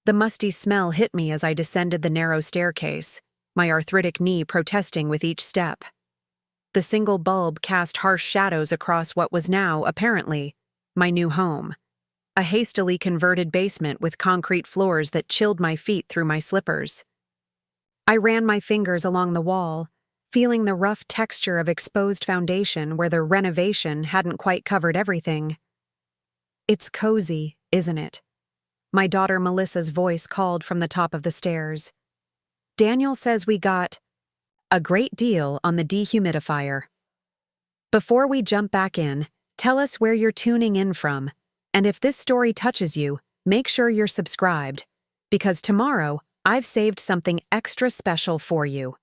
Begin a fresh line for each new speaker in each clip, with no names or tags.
The musty smell hit me as I descended the narrow staircase, my arthritic knee protesting with each step. The single bulb cast harsh shadows across what was now, apparently, my new home. A hastily converted basement with concrete floors that chilled my feet through my slippers. I ran my fingers along the wall, feeling the rough texture of exposed foundation where the renovation hadn't quite covered everything. "It's cozy, isn't it?" My daughter Melissa's voice called from the top of the stairs. "Daniel says we got a great deal on the dehumidifier." Before we jump back in, tell us where you're tuning in from, and if this story touches you, make sure you're subscribed, because tomorrow I've saved something extra special for you.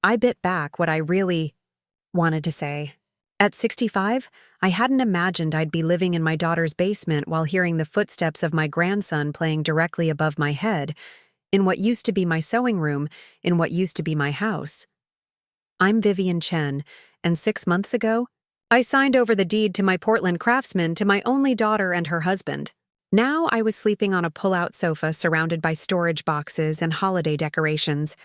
I bit back what I really wanted to say. At 65, I hadn't imagined I'd be living in my daughter's basement while hearing the footsteps of my grandson playing directly above my head, in what used to be my sewing room, in what used to be my house. I'm Vivian Chen, and 6 months ago, I signed over the deed to my Portland craftsman to my only daughter and her husband. Now I was sleeping on a pull-out sofa surrounded by storage boxes and holiday decorations,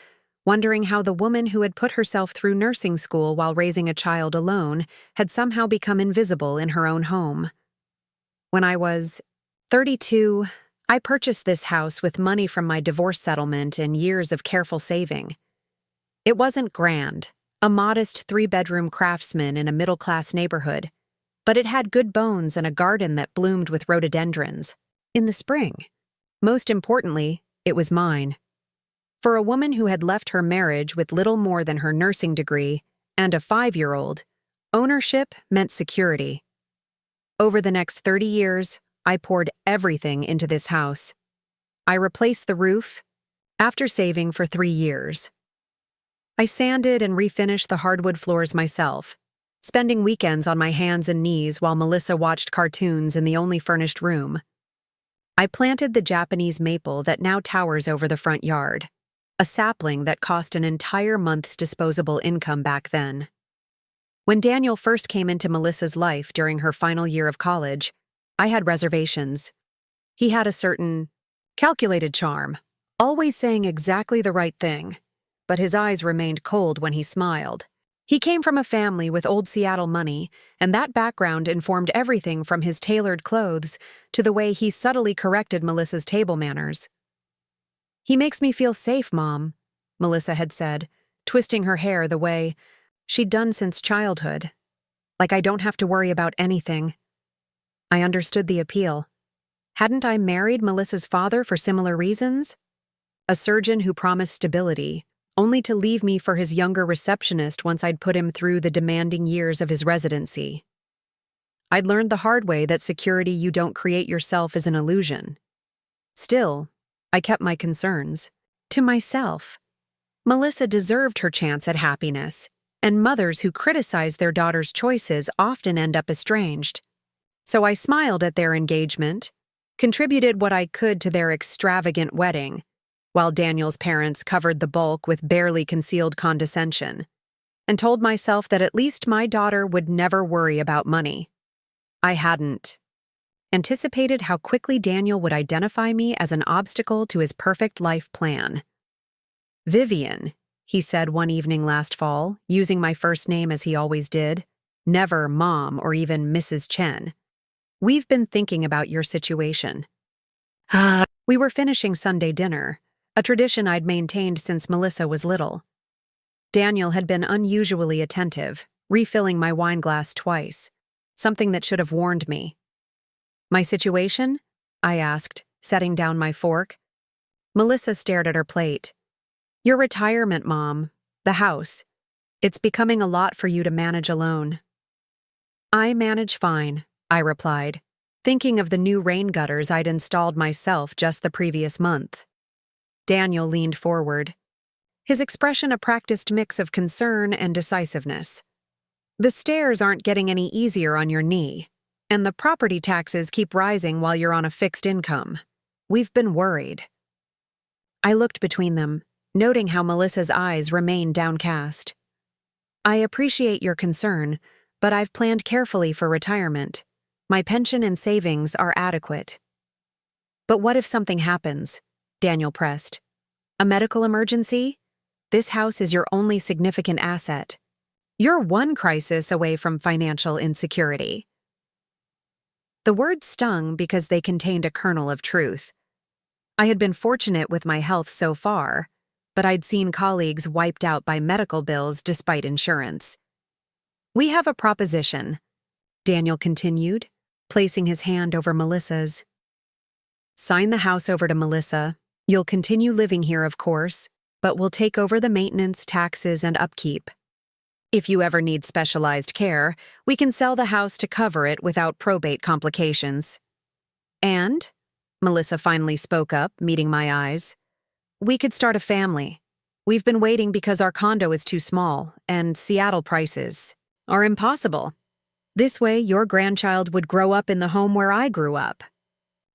wondering how the woman who had put herself through nursing school while raising a child alone had somehow become invisible in her own home. When I was 32, I purchased this house with money from my divorce settlement and years of careful saving. It wasn't grand, a modest 3-bedroom craftsman in a middle-class neighborhood, but it had good bones and a garden that bloomed with rhododendrons in the spring. Most importantly, it was mine. For a woman who had left her marriage with little more than her nursing degree and a 5-year-old, ownership meant security. Over the next 30 years, I poured everything into this house. I replaced the roof after saving for 3 years. I sanded and refinished the hardwood floors myself, spending weekends on my hands and knees while Melissa watched cartoons in the only furnished room. I planted the Japanese maple that now towers over the front yard, a sapling that cost an entire month's disposable income back then. When Daniel first came into Melissa's life during her final year of college, I had reservations. He had a certain calculated charm, always saying exactly the right thing, but his eyes remained cold when he smiled. He came from a family with old Seattle money, and that background informed everything from his tailored clothes to the way he subtly corrected Melissa's table manners. "He makes me feel safe, Mom," Melissa had said, twisting her hair the way she'd done since childhood. "Like I don't have to worry about anything." I understood the appeal. Hadn't I married Melissa's father for similar reasons? A surgeon who promised stability, only to leave me for his younger receptionist once I'd put him through the demanding years of his residency. I'd learned the hard way that security you don't create yourself is an illusion. Still, I kept my concerns to myself. Melissa deserved her chance at happiness, and mothers who criticize their daughters' choices often end up estranged. So I smiled at their engagement, contributed what I could to their extravagant wedding, while Daniel's parents covered the bulk with barely concealed condescension, and told myself that at least my daughter would never worry about money. I hadn't anticipated how quickly Daniel would identify me as an obstacle to his perfect life plan. "Vivian," he said one evening last fall, using my first name as he always did, never Mom or even Mrs. Chen. "We've been thinking about your situation." We were finishing Sunday dinner, a tradition I'd maintained since Melissa was little. Daniel had been unusually attentive, refilling my wine glass twice, something that should have warned me. "My situation?" I asked, setting down my fork. Melissa stared at her plate. "Your retirement, Mom. The house. It's becoming a lot for you to manage alone." "I manage fine," I replied, thinking of the new rain gutters I'd installed myself just the previous month. Daniel leaned forward, his expression a practiced mix of concern and decisiveness. "The stairs aren't getting any easier on your knee, and the property taxes keep rising while you're on a fixed income. We've been worried." I looked between them, noting how Melissa's eyes remained downcast. "I appreciate your concern, but I've planned carefully for retirement. My pension and savings are adequate." But what if something happens? Daniel pressed. A medical emergency? This house is your only significant asset. You're one crisis away from financial insecurity. The words stung because they contained a kernel of truth. I had been fortunate with my health so far, but I'd seen colleagues wiped out by medical bills despite insurance. We have a proposition, Daniel continued, placing his hand over Melissa's. Sign the house over to Melissa. You'll continue living here, of course, but we'll take over the maintenance, taxes, and upkeep. If you ever need specialized care, we can sell the house to cover it without probate complications. And, Melissa finally spoke up, meeting my eyes, we could start a family. We've been waiting because our condo is too small, and Seattle prices are impossible. This way, your grandchild would grow up in the home where I grew up.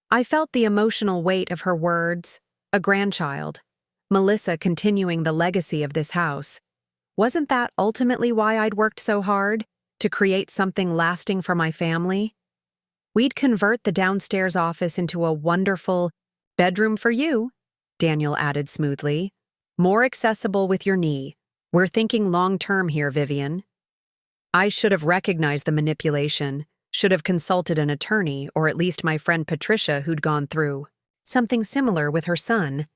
I felt the emotional weight of her words. A grandchild. Melissa continuing the legacy of this house. Wasn't that ultimately why I'd worked so hard? To create something lasting for my family? We'd convert the downstairs office into a wonderful bedroom for you, Daniel added smoothly. More accessible with your knee. We're thinking long-term here, Vivian. I should have recognized the manipulation, should have consulted an attorney or at least my friend Patricia who'd gone through something similar with her son.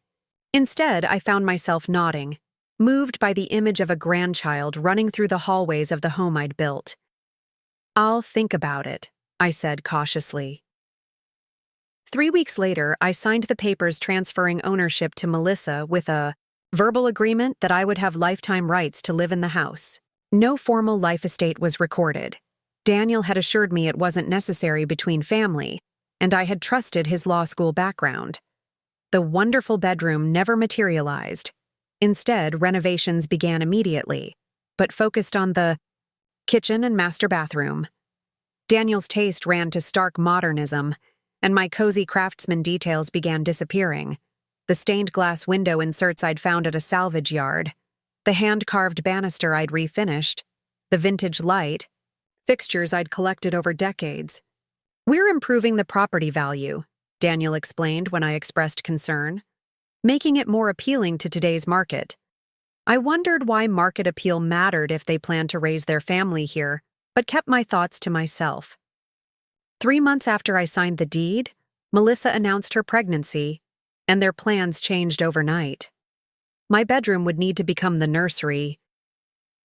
Instead, I found myself nodding, moved by the image of a grandchild running through the hallways of the home I'd built. I'll think about it, I said cautiously. 3 weeks later, I signed the papers transferring ownership to Melissa with a verbal agreement that I would have lifetime rights to live in the house. No formal life estate was recorded. Daniel had assured me it wasn't necessary between family, and I had trusted his law school background. The wonderful bedroom never materialized. Instead, renovations began immediately, but focused on the kitchen and master bathroom. Daniel's taste ran to stark modernism, and my cozy craftsman details began disappearing. The stained glass window inserts I'd found at a salvage yard, the hand-carved banister I'd refinished, the vintage light, fixtures I'd collected over decades. We're improving the property value, Daniel explained when I expressed concern, making it more appealing to today's market. I wondered why market appeal mattered if they planned to raise their family here, but kept my thoughts to myself. 3 months after I signed the deed, Melissa announced her pregnancy, and their plans changed overnight. My bedroom would need to become the nursery.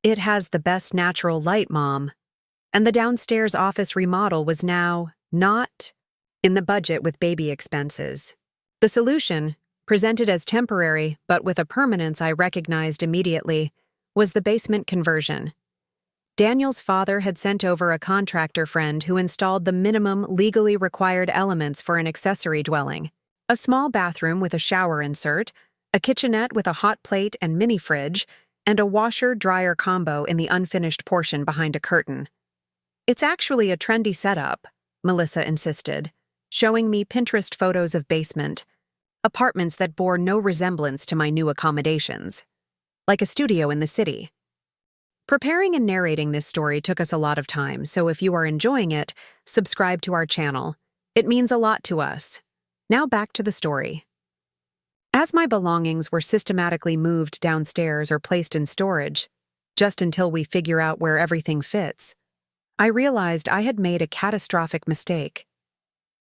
It has the best natural light, Mom. And the downstairs office remodel was now not in the budget with baby expenses. The solution, presented as temporary but with a permanence I recognized immediately, was the basement conversion. Daniel's father had sent over a contractor friend who installed the minimum legally required elements for an accessory dwelling: a small bathroom with a shower insert, a kitchenette with a hot plate and mini fridge, and a washer-dryer combo in the unfinished portion behind a curtain. It's actually a trendy setup, Melissa insisted, showing me Pinterest photos of basement apartments that bore no resemblance to my new accommodations, like a studio in the city. Preparing and narrating this story took us a lot of time, so if you are enjoying it, subscribe to our channel. It means a lot to us. Now back to the story. As my belongings were systematically moved downstairs or placed in storage, just until we figure out where everything fits, I realized I had made a catastrophic mistake.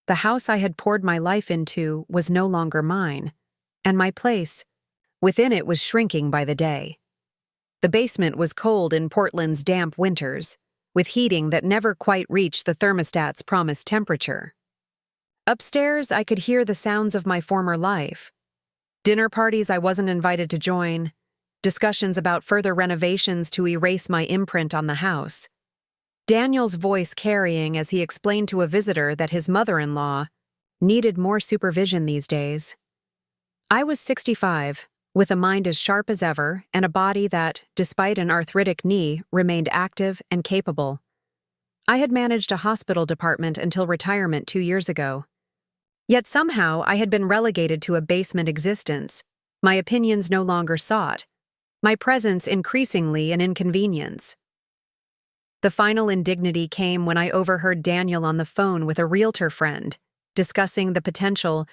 The house I had poured my life into was no longer mine, and my place within it was shrinking by the day. The basement was cold in Portland's damp winters, with heating that never quite reached the thermostat's promised temperature. Upstairs, I could hear the sounds of my former life. Dinner parties I wasn't invited to join, discussions about further renovations to erase my imprint on the house. Daniel's voice carrying as he explained to a visitor that his mother-in-law needed more supervision these days. I was 65, with a mind as sharp as ever and a body that, despite an arthritic knee, remained active and capable. I had managed a hospital department until retirement 2 years ago. Yet somehow I had been relegated to a basement existence, my opinions no longer sought, my presence increasingly an inconvenience. The final indignity came when I overheard Daniel on the phone with a realtor friend, discussing the potential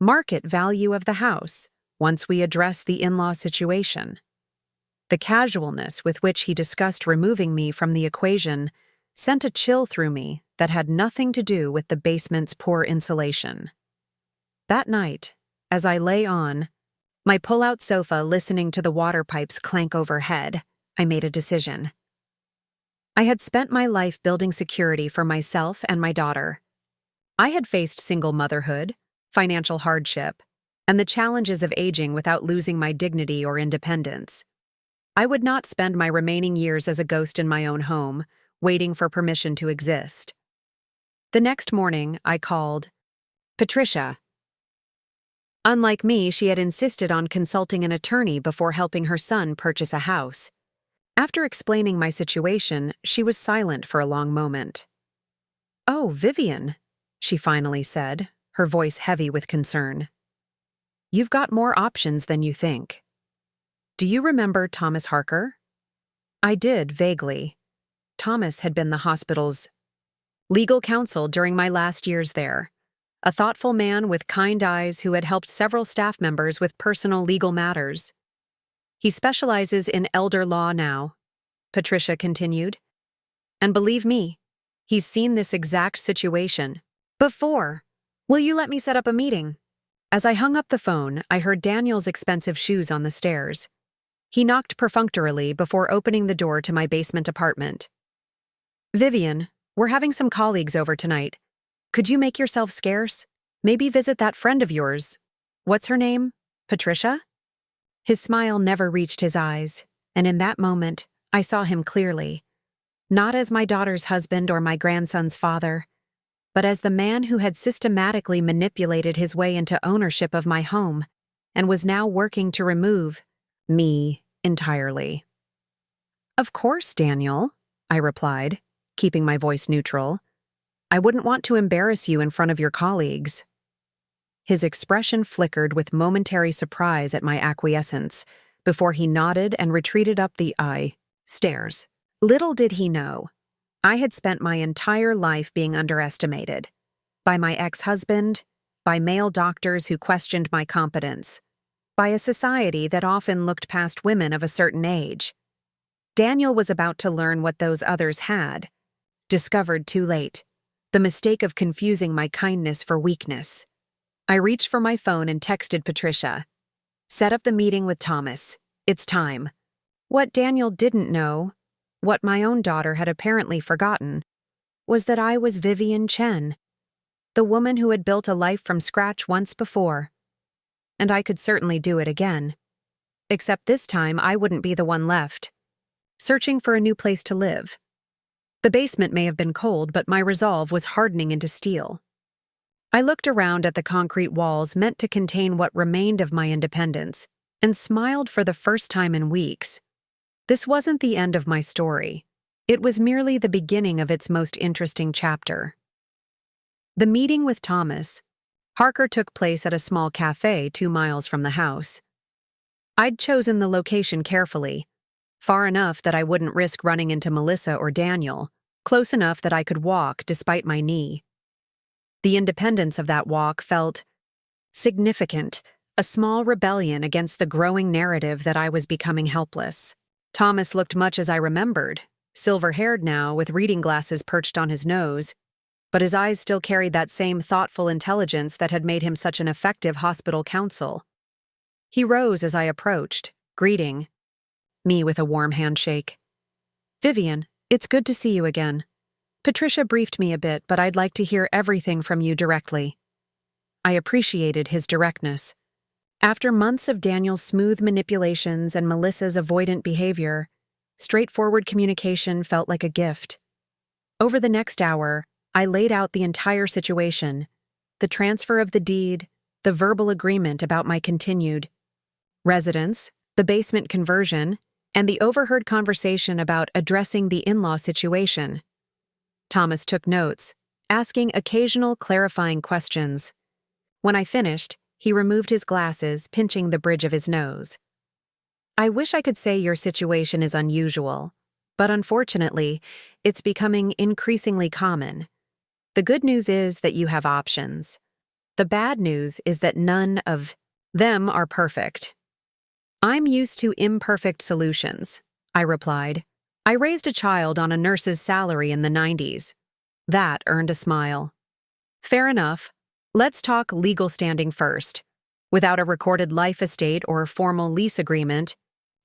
market value of the house once we address the in-law situation. The casualness with which he discussed removing me from the equation sent a chill through me that had nothing to do with the basement's poor insulation. That night, as I lay on my pull-out sofa listening to the water pipes clank overhead, I made a decision. I had spent my life building security for myself and my daughter. I had faced single motherhood, financial hardship, and the challenges of aging without losing my dignity or independence. I would not spend my remaining years as a ghost in my own home, waiting for permission to exist. The next morning, I called Patricia. Unlike me, she had insisted on consulting an attorney before helping her son purchase a house. After explaining my situation, she was silent for a long moment. "Oh, Vivian," she finally said, her voice heavy with concern. "You've got more options than you think. Do you remember Thomas Harker?" I did, vaguely. Thomas had been the hospital's legal counsel during my last years there, a thoughtful man with kind eyes who had helped several staff members with personal legal matters. "He specializes in elder law now," Patricia continued. "And believe me, he's seen this exact situation before. Will you let me set up a meeting?" As I hung up the phone, I heard Daniel's expensive shoes on the stairs. He knocked perfunctorily before opening the door to my basement apartment. "Vivian, we're having some colleagues over tonight. Could you make yourself scarce? Maybe visit that friend of yours. What's her name? Patricia?" His smile never reached his eyes, and in that moment, I saw him clearly. Not as my daughter's husband or my grandson's father, but as the man who had systematically manipulated his way into ownership of my home and was now working to remove me entirely. "Of course, Daniel," I replied, keeping my voice neutral. "I wouldn't want to embarrass you in front of your colleagues." His expression flickered with momentary surprise at my acquiescence before he nodded and retreated up the stairs. Little did he know, I had spent my entire life being underestimated. By my ex-husband, by male doctors who questioned my competence, by a society that often looked past women of a certain age. Daniel was about to learn what those others had discovered too late, the mistake of confusing my kindness for weakness. I reached for my phone and texted Patricia. "Set up the meeting with Thomas. It's time." What Daniel didn't know, what my own daughter had apparently forgotten, was that I was Vivian Chen, the woman who had built a life from scratch once before. And I could certainly do it again. Except this time I wouldn't be the one left, searching for a new place to live. The basement may have been cold, but my resolve was hardening into steel. I looked around at the concrete walls meant to contain what remained of my independence and smiled for the first time in weeks. This wasn't the end of my story. It was merely the beginning of its most interesting chapter. The meeting with Thomas Harker took place at a small cafe 2 miles from the house. I'd chosen the location carefully, far enough that I wouldn't risk running into Melissa or Daniel, close enough that I could walk despite my knee. The independence of that walk felt significant, a small rebellion against the growing narrative that I was becoming helpless. Thomas looked much as I remembered, silver-haired now with reading glasses perched on his nose, but his eyes still carried that same thoughtful intelligence that had made him such an effective hospital counsel. He rose as I approached, greeting me with a warm handshake. "Vivian, it's good to see you again. Patricia briefed me a bit, but I'd like to hear everything from you directly." I appreciated his directness. After months of Daniel's smooth manipulations and Melissa's avoidant behavior, straightforward communication felt like a gift. Over the next hour, I laid out the entire situation, the transfer of the deed, the verbal agreement about my continued residence, the basement conversion, and the overheard conversation about addressing the in-law situation. Thomas took notes, asking occasional clarifying questions. When I finished, he removed his glasses, pinching the bridge of his nose. "I wish I could say your situation is unusual, but unfortunately, it's becoming increasingly common. The good news is that you have options. The bad news is that none of them are perfect. I'm used to imperfect solutions, I replied. I raised a child on a nurse's salary in the 90s. That earned a smile. Fair enough. Let's talk legal standing first. Without a recorded life estate or formal lease agreement,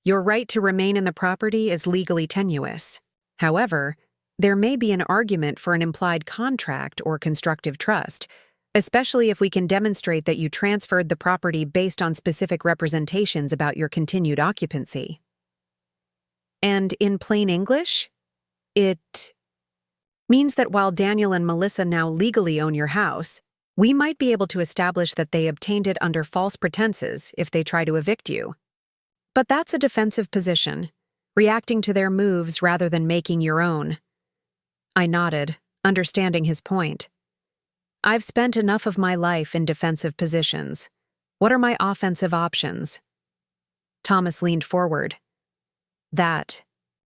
your right to remain in the property is legally tenuous. However, there may be an argument for an implied contract or constructive trust, especially if we can demonstrate that you transferred the property based on specific representations about your continued occupancy. And in plain English, it means that while Daniel and Melissa now legally own your house, we might be able to establish that they obtained it under false pretenses if they try to evict you. But that's a defensive position, reacting to their moves rather than making your own. I nodded, understanding his point. I've spent enough of my life in defensive positions. What are my offensive options? Thomas leaned forward. That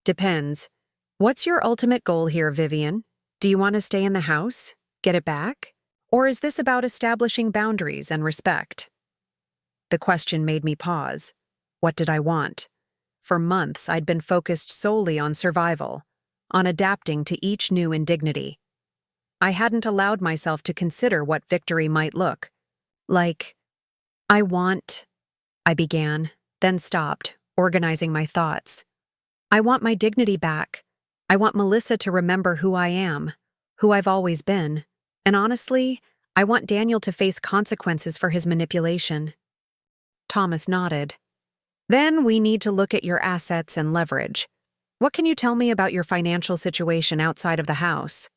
depends. What's your ultimate goal here, Vivian? Do you want to stay in the house? Get it back? Or is this about establishing boundaries and respect? The question made me pause. What did I want? For months, I'd been focused solely on survival, on adapting to each new indignity. I hadn't allowed myself to consider what victory might look like. I began, then stopped, organizing my thoughts. I want my dignity back. I want Melissa to remember who I am, who I've always been. And honestly, I want Daniel to face consequences for his manipulation. Thomas nodded. Then we need to look at your assets and leverage. What can you tell me about your financial situation outside of the house?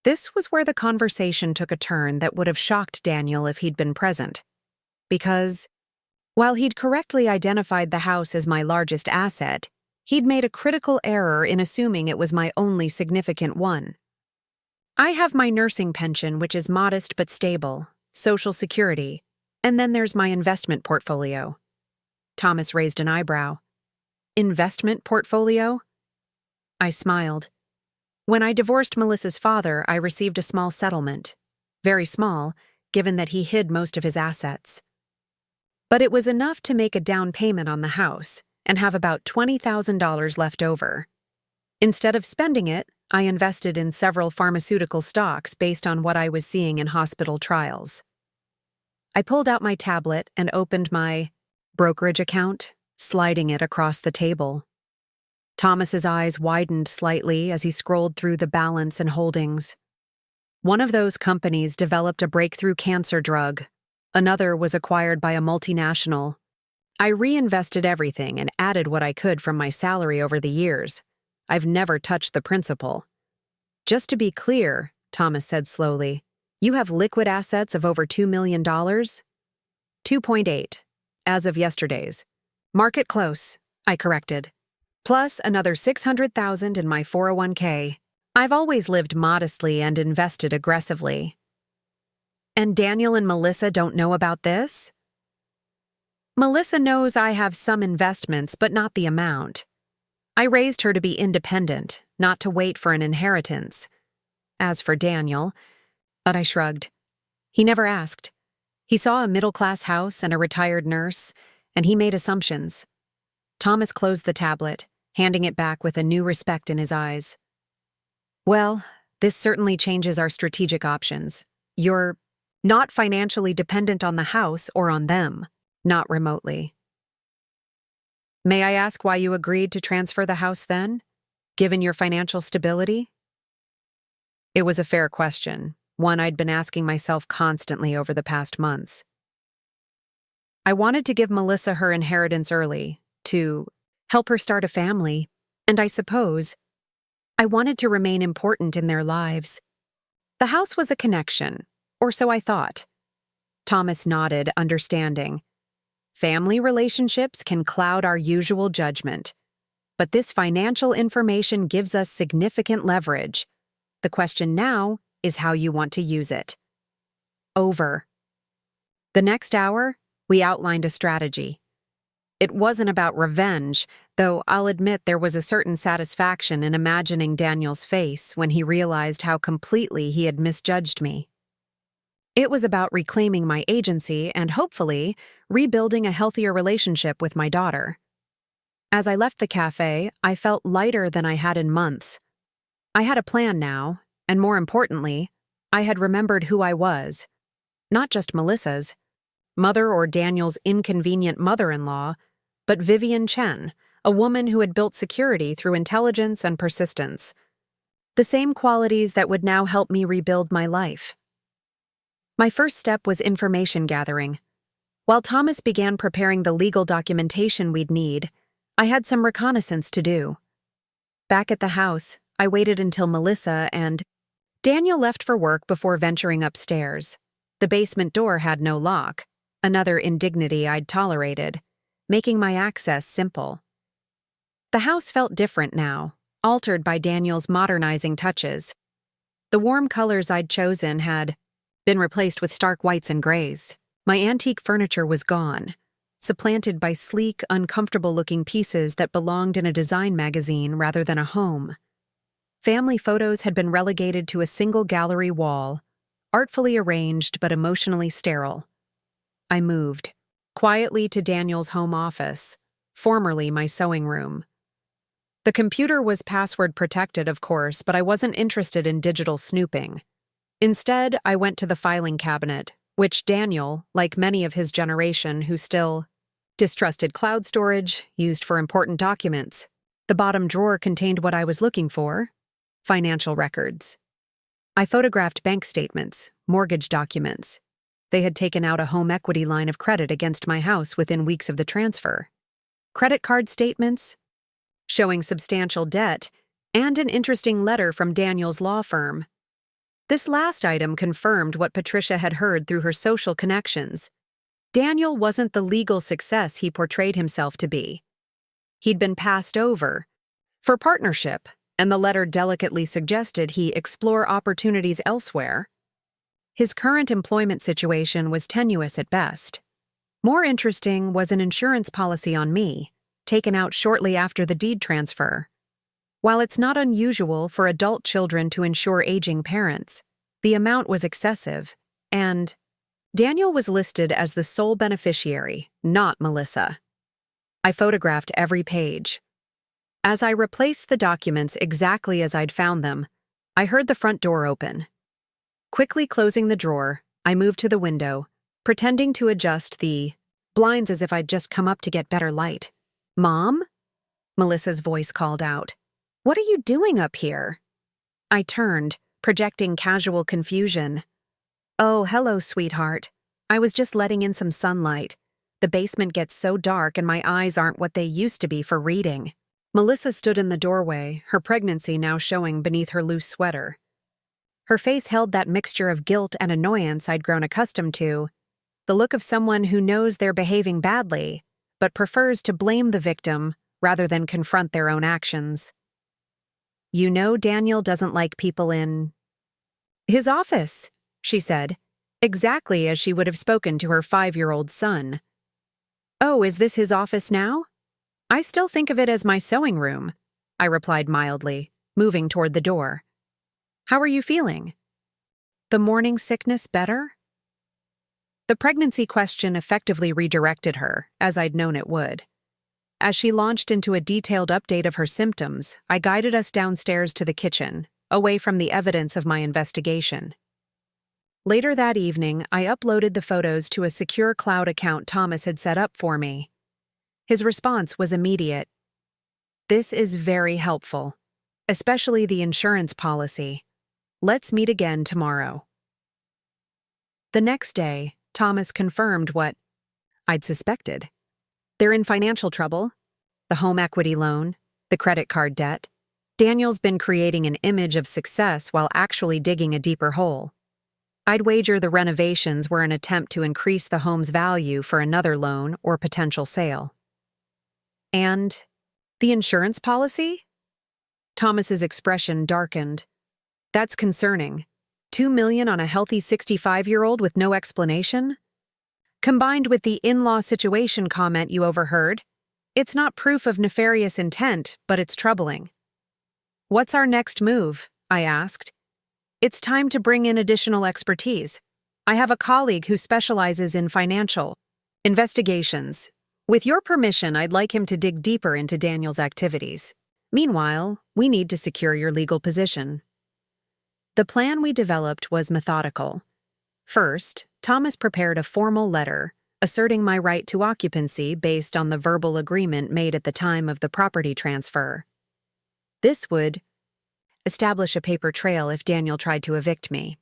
This was where the conversation took a turn that would have shocked Daniel if he'd been present. Because, while he'd correctly identified the house as my largest asset, he'd made a critical error in assuming it was my only significant one. I have my nursing pension, which is modest but stable, Social Security, and then there's my investment portfolio. Thomas raised an eyebrow. Investment portfolio? I smiled. When I divorced Melissa's father, I received a small settlement. Very small, given that he hid most of his assets. But it was enough to make a down payment on the house and have about $20,000 left over. Instead of spending it, I invested in several pharmaceutical stocks based on what I was seeing in hospital trials. I pulled out my tablet and opened my brokerage account, sliding it across the table. Thomas's eyes widened slightly as he scrolled through the balance and holdings. One of those companies developed a breakthrough cancer drug. Another was acquired by a multinational. I reinvested everything and added what I could from my salary over the years. I've never touched the principal. Just to be clear, Thomas said slowly, you have liquid assets of over $2 million? 2.8, as of yesterday's. Market close, I corrected. Plus another $600,000 in my 401k. I've always lived modestly and invested aggressively. And Daniel and Melissa don't know about this? Melissa knows I have some investments, but not the amount. I raised her to be independent, not to wait for an inheritance. As for Daniel, but I shrugged. He never asked. He saw a middle-class house and a retired nurse, and he made assumptions. Thomas closed the tablet, handing it back with a new respect in his eyes. Well, this certainly changes our strategic options. You're not financially dependent on the house or on them, not remotely. May I ask why you agreed to transfer the house then, given your financial stability? It was a fair question, one I'd been asking myself constantly over the past months. I wanted to give Melissa her inheritance early, to help her start a family, and I suppose I wanted to remain important in their lives. The house was a connection, or so I thought. Thomas nodded, understanding. Family relationships can cloud our usual judgment, but this financial information gives us significant leverage. The question now is how you want to use it. Over. The next hour, we outlined a strategy. It wasn't about revenge, though I'll admit there was a certain satisfaction in imagining Daniel's face when he realized how completely he had misjudged me. It was about reclaiming my agency and, hopefully, rebuilding a healthier relationship with my daughter. As I left the cafe, I felt lighter than I had in months. I had a plan now, and more importantly, I had remembered who I was. Not just Melissa's mother or Daniel's inconvenient mother-in-law, but Vivian Chen, a woman who had built security through intelligence and persistence. The same qualities that would now help me rebuild my life. My first step was information gathering. While Thomas began preparing the legal documentation we'd need, I had some reconnaissance to do. Back at the house, I waited until Melissa and Daniel left for work before venturing upstairs. The basement door had no lock, another indignity I'd tolerated, making my access simple. The house felt different now, altered by Daniel's modernizing touches. The warm colors I'd chosen had been replaced with stark whites and grays. My antique furniture was gone, supplanted by sleek, uncomfortable-looking pieces that belonged in a design magazine rather than a home. Family photos had been relegated to a single gallery wall, artfully arranged but emotionally sterile. I moved, quietly to Daniel's home office, formerly my sewing room. The computer was password protected, of course, but I wasn't interested in digital snooping. Instead, I went to the filing cabinet, which Daniel, like many of his generation who still distrusted cloud storage, used for important documents. The bottom drawer contained what I was looking for: financial records. I photographed bank statements, mortgage documents. They had taken out a home equity line of credit against my house within weeks of the transfer. Credit card statements, showing substantial debt, and an interesting letter from Daniel's law firm. This last item confirmed what Patricia had heard through her social connections. Daniel wasn't the legal success he portrayed himself to be. He'd been passed over for partnership, and the letter delicately suggested he explore opportunities elsewhere. His current employment situation was tenuous at best. More interesting was an insurance policy on me, taken out shortly after the deed transfer. While it's not unusual for adult children to insure aging parents, the amount was excessive, and Daniel was listed as the sole beneficiary, not Melissa. I photographed every page. As I replaced the documents exactly as I'd found them, I heard the front door open. Quickly closing the drawer, I moved to the window, pretending to adjust the blinds as if I'd just come up to get better light. "Mom?" Melissa's voice called out. "What are you doing up here?" I turned, projecting casual confusion. "Oh, hello, sweetheart. I was just letting in some sunlight. The basement gets so dark and my eyes aren't what they used to be for reading." Melissa stood in the doorway, her pregnancy now showing beneath her loose sweater. Her face held that mixture of guilt and annoyance I'd grown accustomed to, the look of someone who knows they're behaving badly, but prefers to blame the victim rather than confront their own actions. "You know Daniel doesn't like people in his office," she said, exactly as she would have spoken to her 5-year-old son. "Oh, is this his office now?" "I still think of it as my sewing room," I replied mildly, moving toward the door. "How are you feeling? The morning sickness better?" The pregnancy question effectively redirected her, as I'd known it would. As she launched into a detailed update of her symptoms, I guided us downstairs to the kitchen, away from the evidence of my investigation. Later that evening, I uploaded the photos to a secure cloud account Thomas had set up for me. His response was immediate. "This is very helpful, especially the insurance policy. Let's meet again tomorrow." The next day, Thomas confirmed what I'd suspected. They're in financial trouble. The home equity loan, the credit card debt. Daniel's been creating an image of success while actually digging a deeper hole. I'd wager the renovations were an attempt to increase the home's value for another loan or potential sale. And the insurance policy? Thomas's expression darkened. "That's concerning. $2 million on a healthy 65-year-old with no explanation? Combined with the in-law situation comment you overheard, it's not proof of nefarious intent, but it's troubling." "What's our next move?" I asked. "It's time to bring in additional expertise." I have a colleague who specializes in financial investigations. With your permission, I'd like him to dig deeper into Daniel's activities. Meanwhile, we need to secure your legal position. The plan we developed was methodical. First, Thomas prepared a formal letter asserting my right to occupancy based on the verbal agreement made at the time of the property transfer. This would establish a paper trail if Daniel tried to evict me.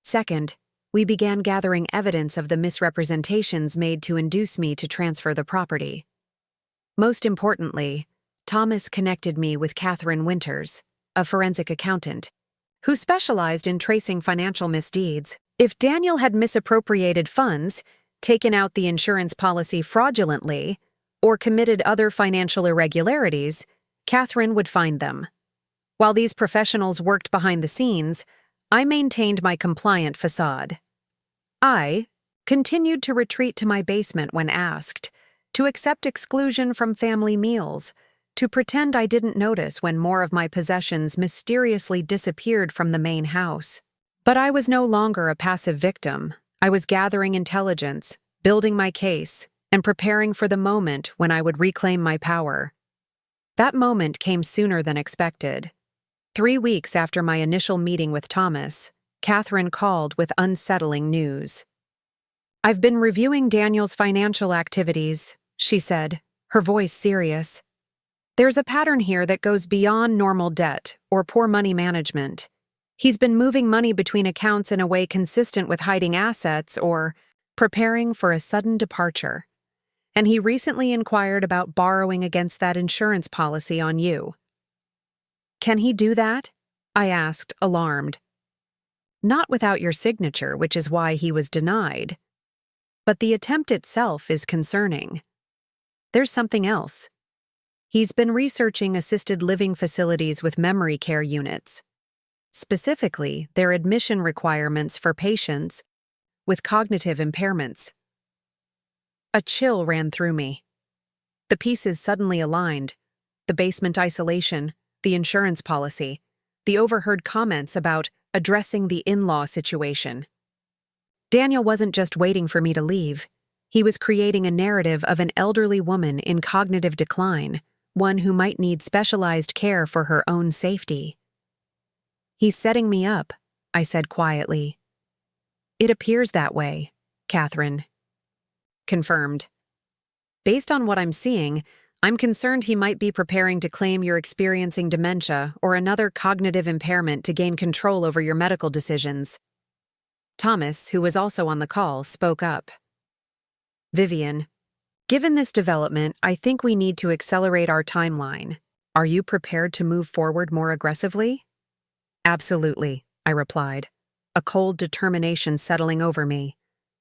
Second, we began gathering evidence of the misrepresentations made to induce me to transfer the property. Most importantly, Thomas connected me with Catherine Winters, a forensic accountant, who specialized in tracing financial misdeeds. If Daniel had misappropriated funds, taken out the insurance policy fraudulently, or committed other financial irregularities, Catherine would find them. While these professionals worked behind the scenes, I maintained my compliant facade. I continued to retreat to my basement when asked, to accept exclusion from family meals, to pretend I didn't notice when more of my possessions mysteriously disappeared from the main house. But I was no longer a passive victim. I was gathering intelligence, building my case, and preparing for the moment when I would reclaim my power. That moment came sooner than expected. 3 weeks after my initial meeting with Thomas, Catherine called with unsettling news. "I've been reviewing Daniel's financial activities," she said, her voice serious. "There's a pattern here that goes beyond normal debt or poor money management. He's been moving money between accounts in a way consistent with hiding assets or preparing for a sudden departure. And he recently inquired about borrowing against that insurance policy on you." "Can he do that?" I asked, alarmed. "Not without your signature, which is why he was denied. But the attempt itself is concerning. There's something else. He's been researching assisted living facilities with memory care units. Specifically, their admission requirements for patients with cognitive impairments." A chill ran through me. The pieces suddenly aligned: the basement isolation, the insurance policy, the overheard comments about addressing the in-law situation. Daniel wasn't just waiting for me to leave. He was creating a narrative of an elderly woman in cognitive decline, one who might need specialized care for her own safety. "He's setting me up," I said quietly. "It appears that way," Catherine confirmed. "Based on what I'm seeing, I'm concerned he might be preparing to claim you're experiencing dementia or another cognitive impairment to gain control over your medical decisions." Thomas, who was also on the call, spoke up. "Vivian, given this development, I think we need to accelerate our timeline. Are you prepared to move forward more aggressively?" "Absolutely," I replied, a cold determination settling over me.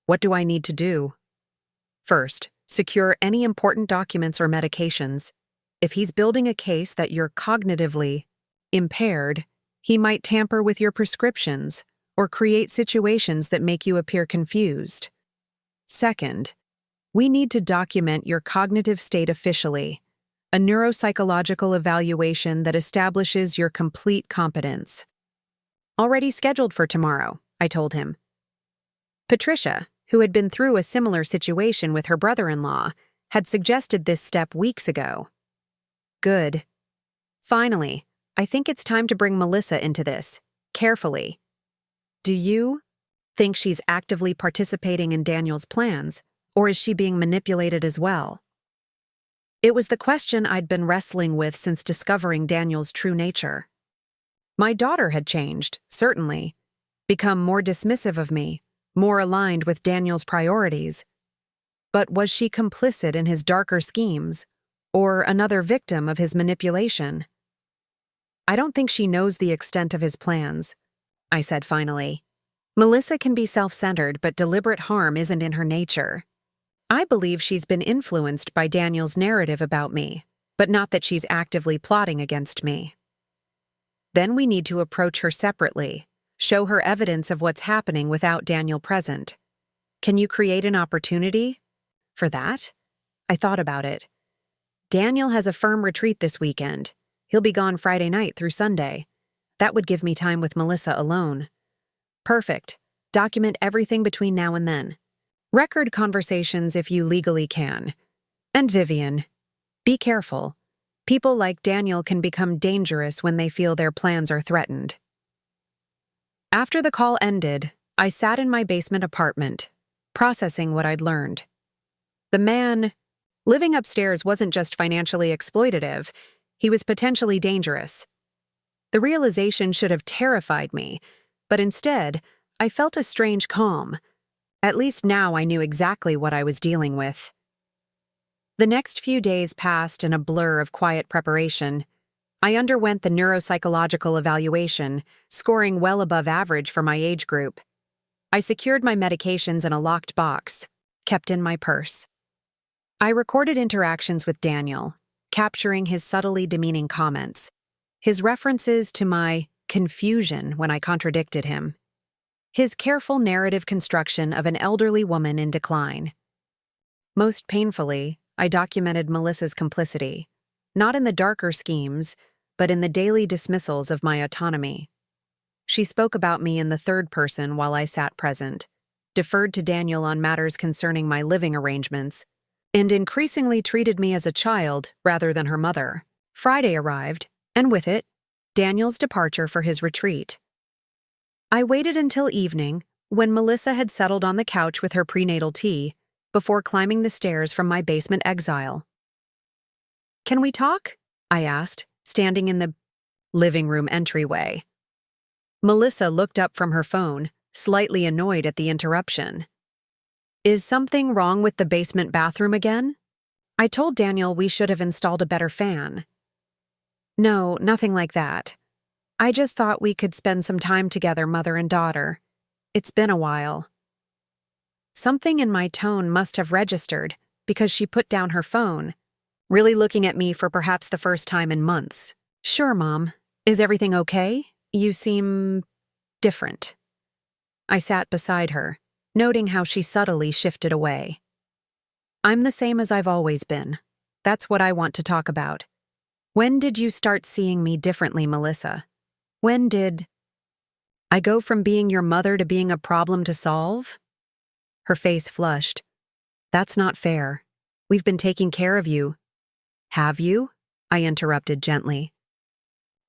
"What do I need to do?" "First, secure any important documents or medications. If he's building a case that you're cognitively impaired, he might tamper with your prescriptions or create situations that make you appear confused. Second, we need to document your cognitive state officially, a neuropsychological evaluation that establishes your complete competence." "Already scheduled for tomorrow," I told him. Patricia, who had been through a similar situation with her brother-in-law, had suggested this step weeks ago. "Good. Finally, I think it's time to bring Melissa into this, carefully. Do you think she's actively participating in Daniel's plans, or is she being manipulated as well?" It was the question I'd been wrestling with since discovering Daniel's true nature. My daughter had changed, certainly, become more dismissive of me, more aligned with Daniel's priorities. But was she complicit in his darker schemes, or another victim of his manipulation? "I don't think she knows the extent of his plans," I said finally. "Melissa can be self-centered, but deliberate harm isn't in her nature. I believe she's been influenced by Daniel's narrative about me, but not that she's actively plotting against me. Then we need to approach her separately, show her evidence of what's happening without Daniel present. Can you create an opportunity for that?" I thought about it. "Daniel has a firm retreat this weekend. He'll be gone Friday night through Sunday. That would give me time with Melissa alone." "Perfect. Document everything between now and then. Record conversations if you legally can. And Vivian, be careful. People like Daniel can become dangerous when they feel their plans are threatened. After the call ended, I sat in my basement apartment, processing what I'd learned. The man living upstairs wasn't just financially exploitative, he was potentially dangerous. The realization should have terrified me, but instead, I felt a strange calm. At least now I knew exactly what I was dealing with. The next few days passed in a blur of quiet preparation. I underwent the neuropsychological evaluation, scoring well above average for my age group. I secured my medications in a locked box, kept in my purse. I recorded interactions with Daniel, capturing his subtly demeaning comments, his references to my confusion when I contradicted him, his careful narrative construction of an elderly woman in decline. Most painfully, I documented Melissa's complicity, not in the darker schemes, but in the daily dismissals of my autonomy. She spoke about me in the third person while I sat present, deferred to Daniel on matters concerning my living arrangements, and increasingly treated me as a child rather than her mother. Friday arrived, and with it, Daniel's departure for his retreat. I waited until evening, when Melissa had settled on the couch with her prenatal tea, before climbing the stairs from my basement exile. "Can we talk?" I asked, standing in the living room entryway. Melissa looked up from her phone, slightly annoyed at the interruption. "Is something wrong with the basement bathroom again? I told Daniel we should have installed a better fan." "No, nothing like that. I just thought we could spend some time together, mother and daughter. It's been a while." Something in my tone must have registered, because she put down her phone, really looking at me for perhaps the first time in months. "Sure, Mom. Is everything okay? You seem different." I sat beside her, noting how she subtly shifted away. "I'm the same as I've always been. That's what I want to talk about. When did you start seeing me differently, Melissa? When did I go from being your mother to being a problem to solve?" Her face flushed. "That's not fair. We've been taking care of you." "Have you?" I interrupted gently.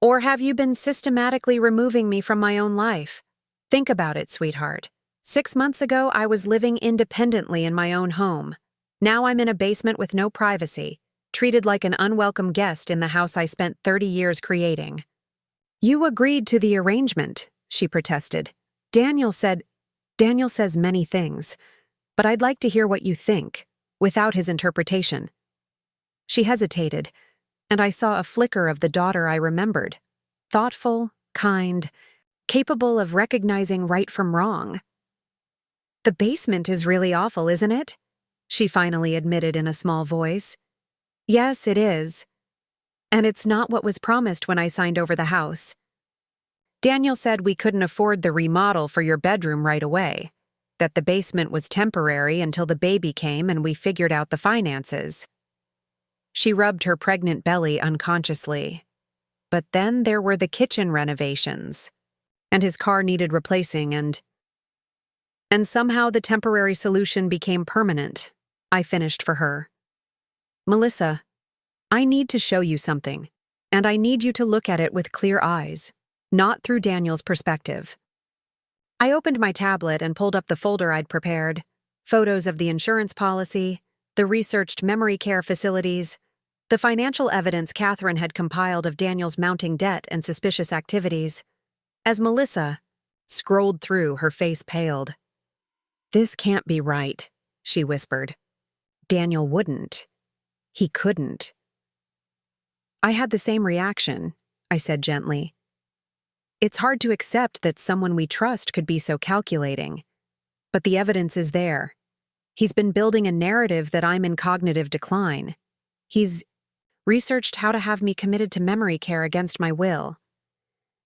"Or have you been systematically removing me from my own life? Think about it, sweetheart. 6 months ago, I was living independently in my own home. Now I'm in a basement with no privacy, treated like an unwelcome guest in the house I spent 30 years creating." "You agreed to the arrangement," she protested. Daniel says many things, but I'd like to hear what you think, without his interpretation." She hesitated, and I saw a flicker of the daughter I remembered. Thoughtful, kind, capable of recognizing right from wrong. "The basement is really awful, isn't it?" she finally admitted in a small voice. "Yes, it is. And it's not what was promised when I signed over the house. Daniel said we couldn't afford the remodel for your bedroom right away, that the basement was temporary until the baby came and we figured out the finances." She rubbed her pregnant belly unconsciously. "But then there were the kitchen renovations, and his car needed replacing, and somehow the temporary solution became permanent," I finished for her. "Melissa, I need to show you something, and I need you to look at it with clear eyes, not through Daniel's perspective." I opened my tablet and pulled up the folder I'd prepared, photos of the insurance policy, the researched memory care facilities, the financial evidence Catherine had compiled of Daniel's mounting debt and suspicious activities. As Melissa scrolled through, her face paled. "This can't be right," she whispered. "Daniel wouldn't. He couldn't." I had the same reaction, I said gently. "It's hard to accept that someone we trust could be so calculating. But the evidence is there. He's been building a narrative that I'm in cognitive decline. He's researched how to have me committed to memory care against my will.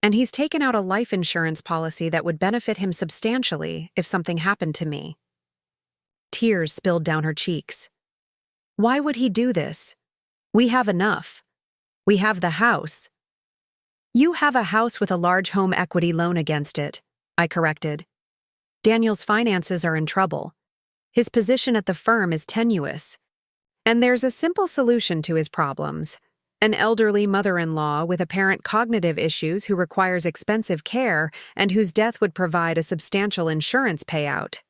And he's taken out a life insurance policy that would benefit him substantially if something happened to me." Tears spilled down her cheeks. "Why would he do this? We have enough. We have the house." "You have a house with a large home equity loan against it," I corrected. Daniel's finances are in trouble. His position at the firm is tenuous. And there's a simple solution to his problems. An elderly mother-in-law with apparent cognitive issues who requires expensive care and whose death would provide a substantial insurance payout.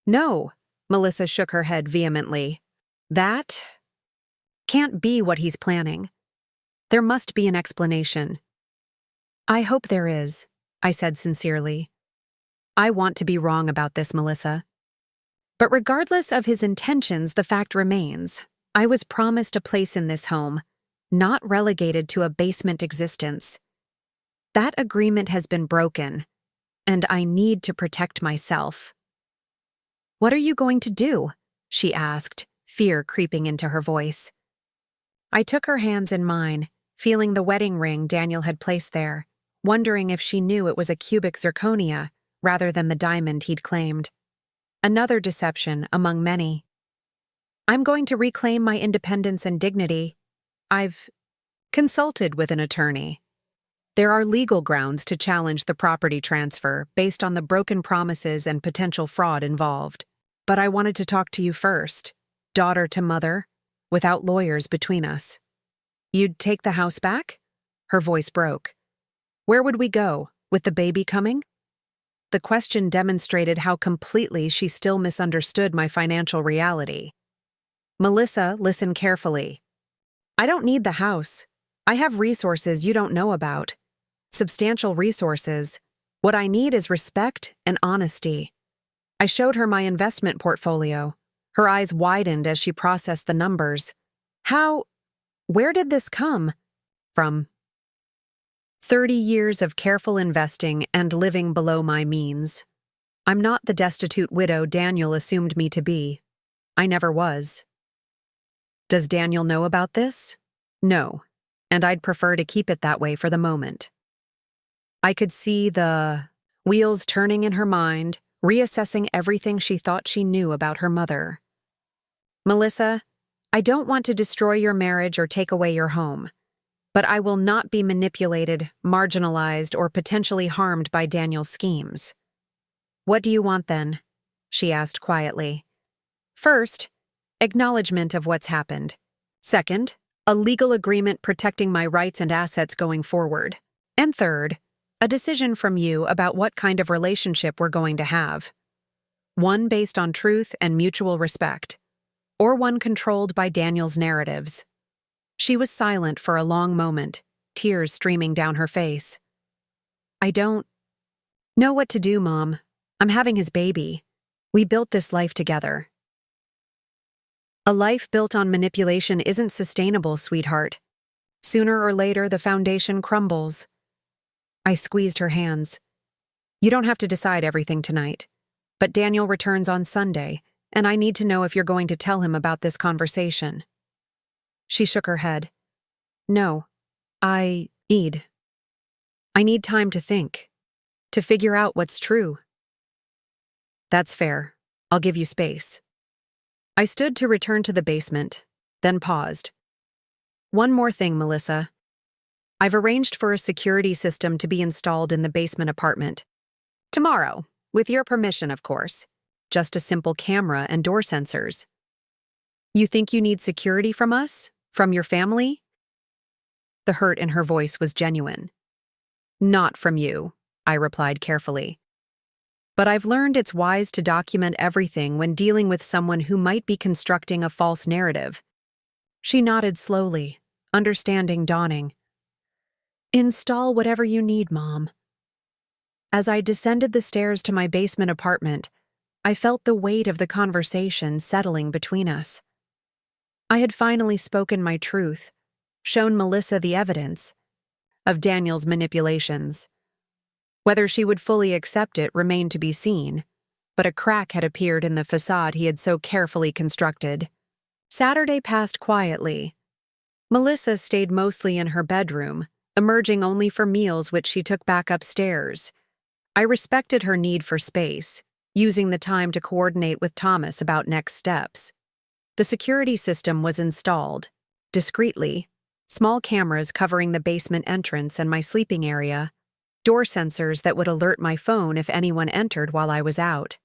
No, Melissa shook her head vehemently. That can't be what he's planning. There must be an explanation. I hope there is, I said sincerely. I want to be wrong about this, Melissa. But regardless of his intentions, the fact remains. I was promised a place in this home, not relegated to a basement existence. That agreement has been broken, and I need to protect myself. What are you going to do? She asked, fear creeping into her voice. I took her hands in mine, feeling the wedding ring Daniel had placed there, wondering if she knew it was a cubic zirconia rather than the diamond he'd claimed. Another deception among many. I'm going to reclaim my independence and dignity. I've consulted with an attorney. There are legal grounds to challenge the property transfer based on the broken promises and potential fraud involved. But I wanted to talk to you first, daughter to mother, without lawyers between us. You'd take the house back? Her voice broke. Where would we go, with the baby coming? The question demonstrated how completely she still misunderstood my financial reality. Melissa, listen carefully. I don't need the house. I have resources you don't know about. Substantial resources. What I need is respect and honesty. I showed her my investment portfolio. Her eyes widened as she processed the numbers. Where did this come from? 30 years of careful investing and living below my means. I'm not the destitute widow Daniel assumed me to be. I never was. Does Daniel know about this? No, and I'd prefer to keep it that way for the moment. I could see the wheels turning in her mind, reassessing everything she thought she knew about her mother. Melissa, I don't want to destroy your marriage or take away your home. But I will not be manipulated, marginalized, or potentially harmed by Daniel's schemes. What do you want then? She asked quietly. First, acknowledgement of what's happened. Second, a legal agreement protecting my rights and assets going forward. And third, a decision from you about what kind of relationship we're going to have. One based on truth and mutual respect, or one controlled by Daniel's narratives. She was silent for a long moment, tears streaming down her face. I don't know what to do, Mom. I'm having his baby. We built this life together. A life built on manipulation isn't sustainable, sweetheart. Sooner or later, the foundation crumbles. I squeezed her hands. You don't have to decide everything tonight. But Daniel returns on Sunday, and I need to know if you're going to tell him about this conversation. She shook her head. No, I need time to think, to figure out what's true. That's fair. I'll give you space. I stood to return to the basement, then paused. One more thing, Melissa. I've arranged for a security system to be installed in the basement apartment. Tomorrow, with your permission, of course. Just a simple camera and door sensors. You think you need security from us? From your family? The hurt in her voice was genuine. Not from you, I replied carefully. But I've learned it's wise to document everything when dealing with someone who might be constructing a false narrative. She nodded slowly, understanding dawning. Install whatever you need, Mom. As I descended the stairs to my basement apartment, I felt the weight of the conversation settling between us. I had finally spoken my truth, shown Melissa the evidence of Daniel's manipulations. Whether she would fully accept it remained to be seen, but a crack had appeared in the facade he had so carefully constructed. Saturday passed quietly. Melissa stayed mostly in her bedroom, emerging only for meals which she took back upstairs. I respected her need for space, using the time to coordinate with Thomas about next steps. The security system was installed, discreetly, small cameras covering the basement entrance and my sleeping area. door sensors that would alert my phone if anyone entered while I was out.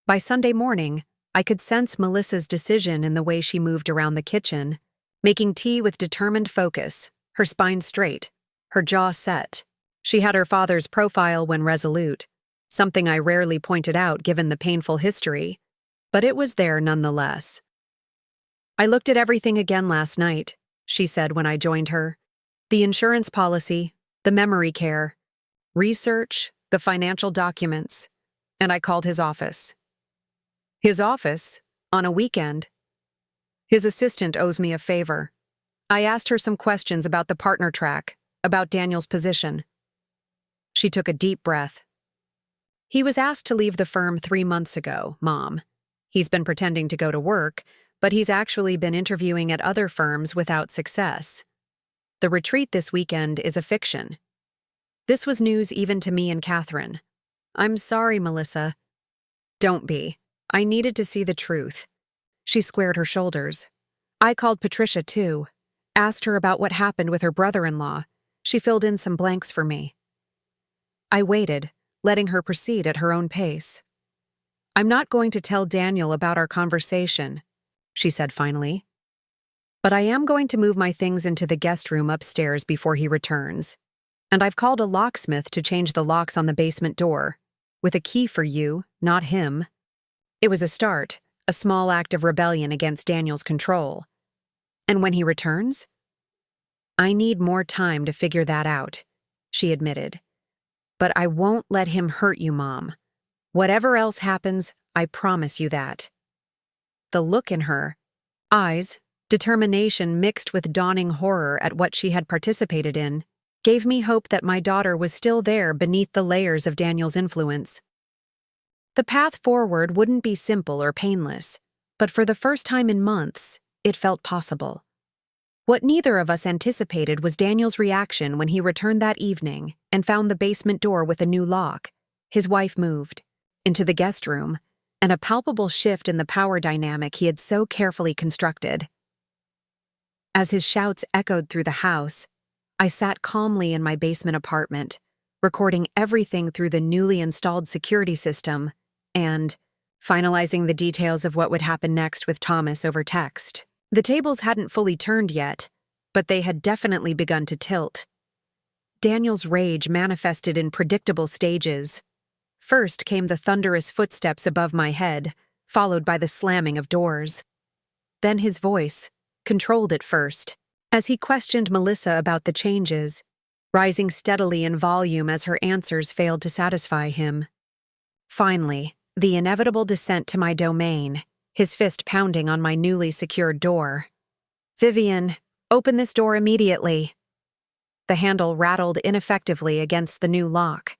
By Sunday morning, I could sense Melissa's decision in the way she moved around the kitchen, making tea with determined focus, her spine straight, her jaw set. She had her father's profile when resolute, something I rarely pointed out given the painful history, but it was there nonetheless. "I looked at everything again last night," she said when I joined her. "The insurance policy, the memory care, research, the financial documents, and I called his office." "His office? On a weekend?" "His assistant owes me a favor. I asked her some questions about the partner track, about Daniel's position." She took a deep breath. "He was asked to leave the firm 3 months ago, Mom. He's been pretending to go to work, but he's actually been interviewing at other firms without success. The retreat this weekend is a fiction." This was news even to me and Catherine. "I'm sorry, Melissa." "Don't be. I needed to see the truth." She squared her shoulders. "I called Patricia, too. Asked her about what happened with her brother-in-law. She filled in some blanks for me." I waited, letting her proceed at her own pace. "I'm not going to tell Daniel about our conversation," she said finally. "But I am going to move my things into the guest room upstairs before he returns. And I've called a locksmith to change the locks on the basement door, with a key for you, not him." It was a start, a small act of rebellion against Daniel's control. "And when he returns?" "I need more time to figure that out," she admitted. "But I won't let him hurt you, Mom. Whatever else happens, I promise you that." The look in her eyes, determination mixed with dawning horror at what she had participated in, gave me hope that my daughter was still there beneath the layers of Daniel's influence. The path forward wouldn't be simple or painless, but for the first time in months, it felt possible. What neither of us anticipated was Daniel's reaction when he returned that evening and found the basement door with a new lock. His wife moved into the guest room, and a palpable shift in the power dynamic he had so carefully constructed. As his shouts echoed through the house, I sat calmly in my basement apartment, recording everything through the newly installed security system and finalizing the details of what would happen next with Thomas over text. The tables hadn't fully turned yet, but they had definitely begun to tilt. Daniel's rage manifested in predictable stages. First came the thunderous footsteps above my head, followed by the slamming of doors. Then his voice, controlled at first, as he questioned Melissa about the changes, rising steadily in volume as her answers failed to satisfy him. Finally, the inevitable descent to my domain, his fist pounding on my newly secured door. "Vivian, open this door immediately." The handle rattled ineffectively against the new lock.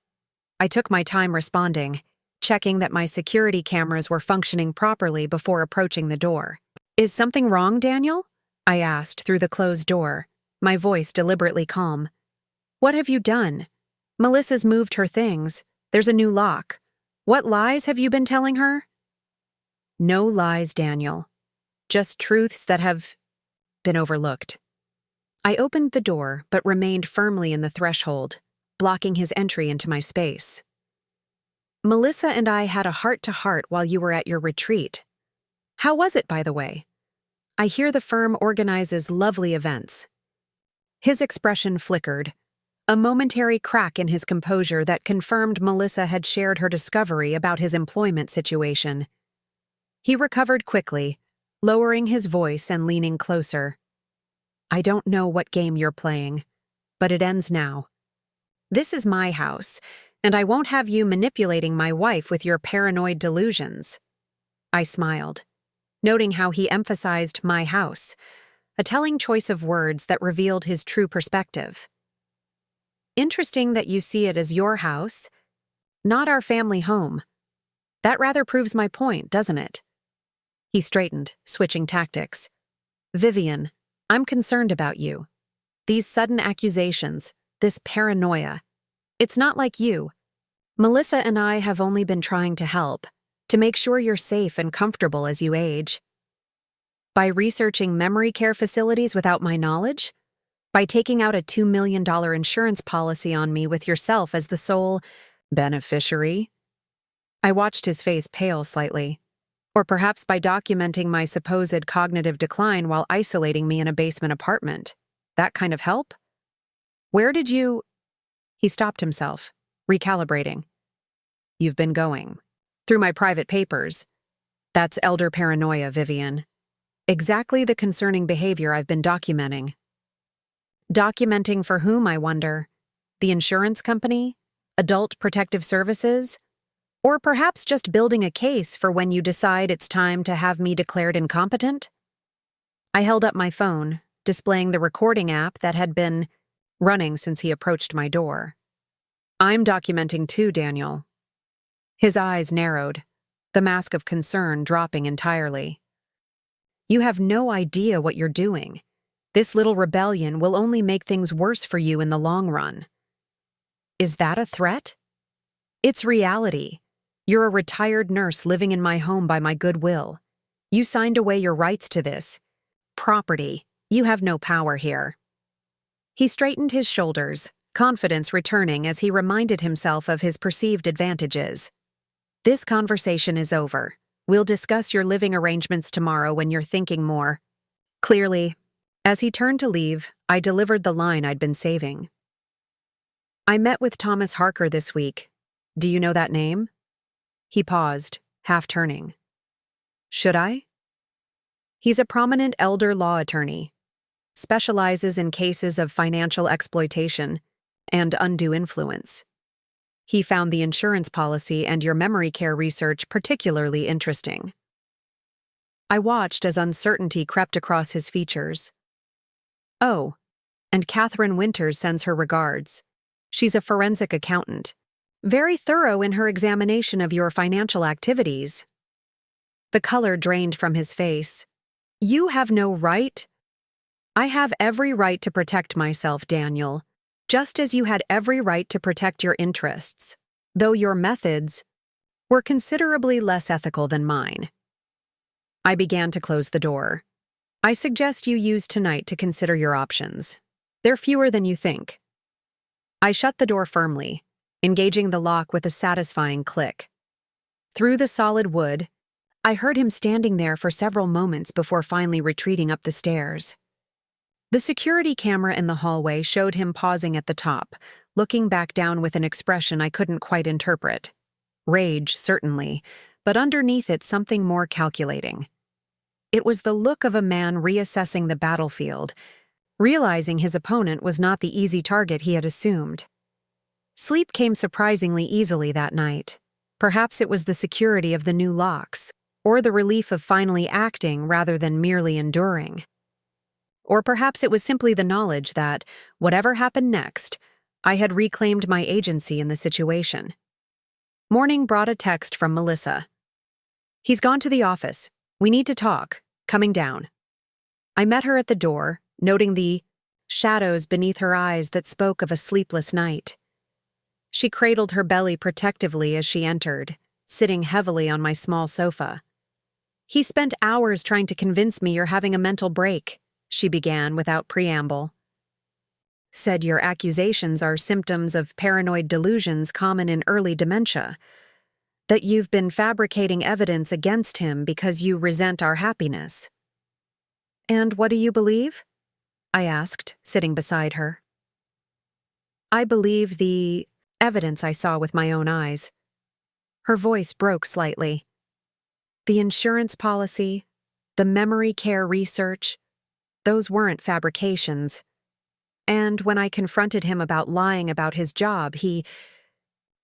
I took my time responding, checking that my security cameras were functioning properly before approaching the door. "Is something wrong, Daniel?" I asked through the closed door, my voice deliberately calm. "What have you done? Melissa's moved her things. There's a new lock. What lies have you been telling her?" "No lies, Daniel. Just truths that have been overlooked." I opened the door but remained firmly in the threshold, blocking his entry into my space. "Melissa and I had a heart-to-heart while you were at your retreat. How was it, by the way? I hear the firm organizes lovely events." His expression flickered, a momentary crack in his composure that confirmed Melissa had shared her discovery about his employment situation. He recovered quickly, lowering his voice and leaning closer. "I don't know what game you're playing, but it ends now. This is my house, and I won't have you manipulating my wife with your paranoid delusions." I smiled, noting how he emphasized "my house," a telling choice of words that revealed his true perspective. "Interesting that you see it as your house, not our family home. That rather proves my point, doesn't it?" He straightened, switching tactics. "Vivian, I'm concerned about you. These sudden accusations, this paranoia. It's not like you. Melissa and I have only been trying to help, to make sure you're safe and comfortable as you age." "By researching memory care facilities without my knowledge?" By taking out a $2 million insurance policy on me with yourself as the sole beneficiary? I watched his face pale slightly. Or perhaps by documenting my supposed cognitive decline while isolating me in a basement apartment. That kind of help? Where did you... He stopped himself, recalibrating. You've been going. Through my private papers. That's elder paranoia, Vivian. Exactly the concerning behavior I've been documenting. Documenting for whom, I wonder? The insurance company? Adult Protective Services? Or perhaps just building a case for when you decide it's time to have me declared incompetent? I held up my phone, displaying the recording app that had been running since he approached my door. I'm documenting too, Daniel. His eyes narrowed, the mask of concern dropping entirely. You have no idea what you're doing. This little rebellion will only make things worse for you in the long run. Is that a threat? It's reality. You're a retired nurse living in my home by my goodwill. You signed away your rights to this property. You have no power here. He straightened his shoulders, confidence returning as he reminded himself of his perceived advantages. This conversation is over. We'll discuss your living arrangements tomorrow when you're thinking more clearly. As he turned to leave, I delivered the line I'd been saving. I met with Thomas Harker this week. Do you know that name? He paused, half turning. Should I? He's a prominent elder law attorney, specializes in cases of financial exploitation and undue influence. He found the insurance policy and your memory care research particularly interesting. I watched as uncertainty crept across his features. Oh, and Catherine Winters sends her regards. She's a forensic accountant, very thorough in her examination of your financial activities. The color drained from his face. You have no right? I have every right to protect myself, Daniel, just as you had every right to protect your interests, though your methods were considerably less ethical than mine. I began to close the door. I suggest you use tonight to consider your options. They're fewer than you think. I shut the door firmly, engaging the lock with a satisfying click. Through the solid wood, I heard him standing there for several moments before finally retreating up the stairs. The security camera in the hallway showed him pausing at the top, looking back down with an expression I couldn't quite interpret. Rage, certainly, but underneath it something more calculating. It was the look of a man reassessing the battlefield, realizing his opponent was not the easy target he had assumed. Sleep came surprisingly easily that night. Perhaps it was the security of the new locks, or the relief of finally acting rather than merely enduring. Or perhaps it was simply the knowledge that, whatever happened next, I had reclaimed my agency in the situation. Morning brought a text from Melissa. He's gone to the office. We need to talk. Coming down. I met her at the door, noting the shadows beneath her eyes that spoke of a sleepless night. She cradled her belly protectively as she entered, sitting heavily on my small sofa. He spent hours trying to convince me you're having a mental break, she began without preamble. Said your accusations are symptoms of paranoid delusions common in early dementia. That you've been fabricating evidence against him because you resent our happiness. And what do you believe? I asked, sitting beside her. I believe the evidence I saw with my own eyes. Her voice broke slightly. The insurance policy, the memory care research, those weren't fabrications. And when I confronted him about lying about his job, he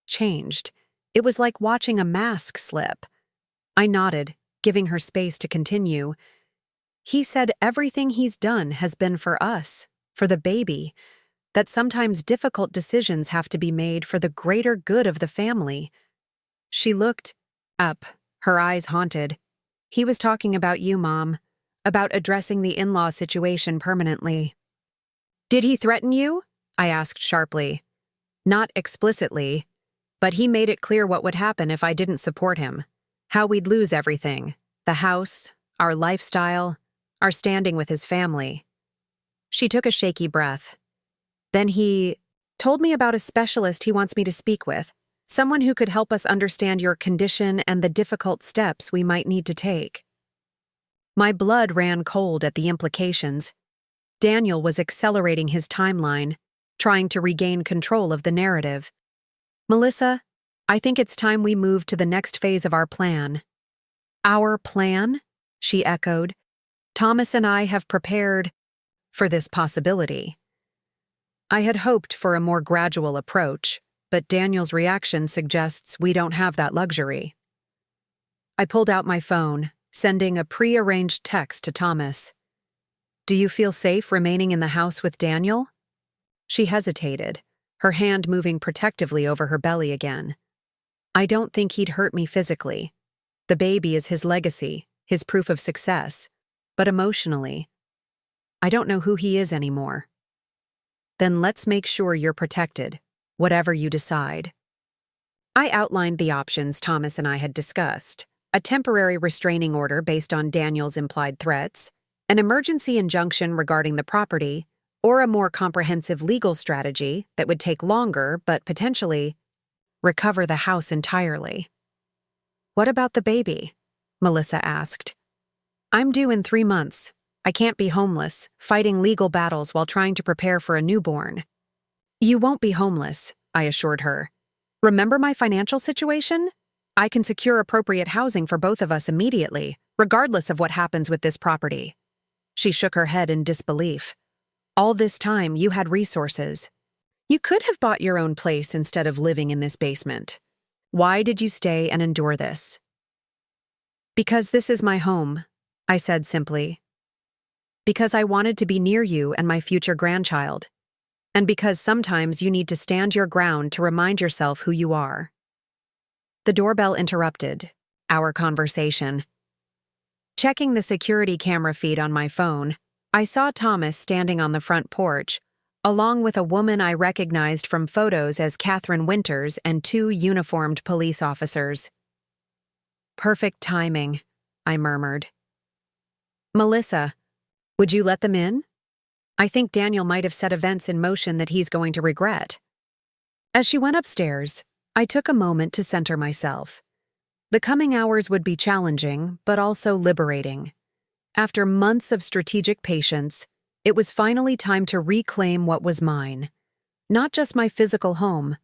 changed. It was like watching a mask slip. I nodded, giving her space to continue. He said everything he's done has been for us, for the baby, that sometimes difficult decisions have to be made for the greater good of the family. She looked up, her eyes haunted. He was talking about you, Mom, about addressing the in-law situation permanently. Did he threaten you? I asked sharply. Not explicitly, but he made it clear what would happen if I didn't support him. How we'd lose everything. The house, our lifestyle, our standing with his family. She took a shaky breath. Then he told me about a specialist he wants me to speak with, someone who could help us understand your condition and the difficult steps we might need to take. My blood ran cold at the implications. Daniel was accelerating his timeline, trying to regain control of the narrative. Melissa, I think it's time we move to the next phase of our plan. Our plan? She echoed. Thomas and I have prepared for this possibility. I had hoped for a more gradual approach, but Daniel's reaction suggests we don't have that luxury. I pulled out my phone, sending a pre-arranged text to Thomas. Do you feel safe remaining in the house with Daniel? She hesitated, her hand moving protectively over her belly again. I don't think he'd hurt me physically. The baby is his legacy, his proof of success. But emotionally, I don't know who he is anymore. Then let's make sure you're protected, whatever you decide. I outlined the options Thomas and I had discussed: a temporary restraining order based on Daniel's implied threats, an emergency injunction regarding the property, or a more comprehensive legal strategy that would take longer but potentially recover the house entirely. What about the baby? Melissa asked. I'm due in 3 months. I can't be homeless, fighting legal battles while trying to prepare for a newborn. You won't be homeless, I assured her. Remember my financial situation? I can secure appropriate housing for both of us immediately, regardless of what happens with this property. She shook her head in disbelief. All this time, you had resources. You could have bought your own place instead of living in this basement. Why did you stay and endure this? Because this is my home, I said simply. Because I wanted to be near you and my future grandchild. And because sometimes you need to stand your ground to remind yourself who you are. The doorbell interrupted our conversation. Checking the security camera feed on my phone, I saw Thomas standing on the front porch, along with a woman I recognized from photos as Catherine Winters and 2 uniformed police officers. Perfect timing, I murmured. Melissa, would you let them in? I think Daniel might have set events in motion that he's going to regret. As she went upstairs, I took a moment to center myself. The coming hours would be challenging, but also liberating. After months of strategic patience, it was finally time to reclaim what was mine. Not just my physical home,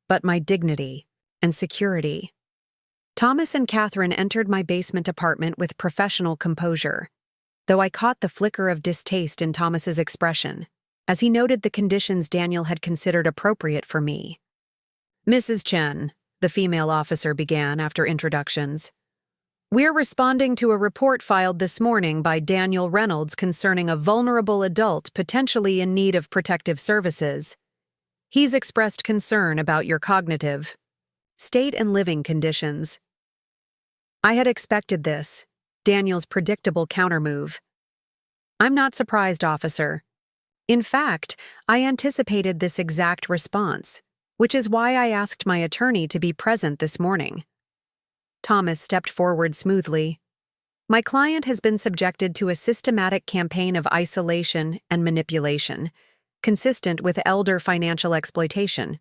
but my dignity and security. Thomas and Catherine entered my basement apartment with professional composure, though I caught the flicker of distaste in Thomas's expression, as he noted the conditions Daniel had considered appropriate for me. Mrs. Chen, the female officer began after introductions. We're responding to a report filed this morning by Daniel Reynolds concerning a vulnerable adult potentially in need of protective services. He's expressed concern about your cognitive state and living conditions. I had expected this, Daniel's predictable countermove. I'm not surprised, officer. In fact, I anticipated this exact response, which is why I asked my attorney to be present this morning. Thomas stepped forward smoothly. My client has been subjected to a systematic campaign of isolation and manipulation, consistent with elder financial exploitation.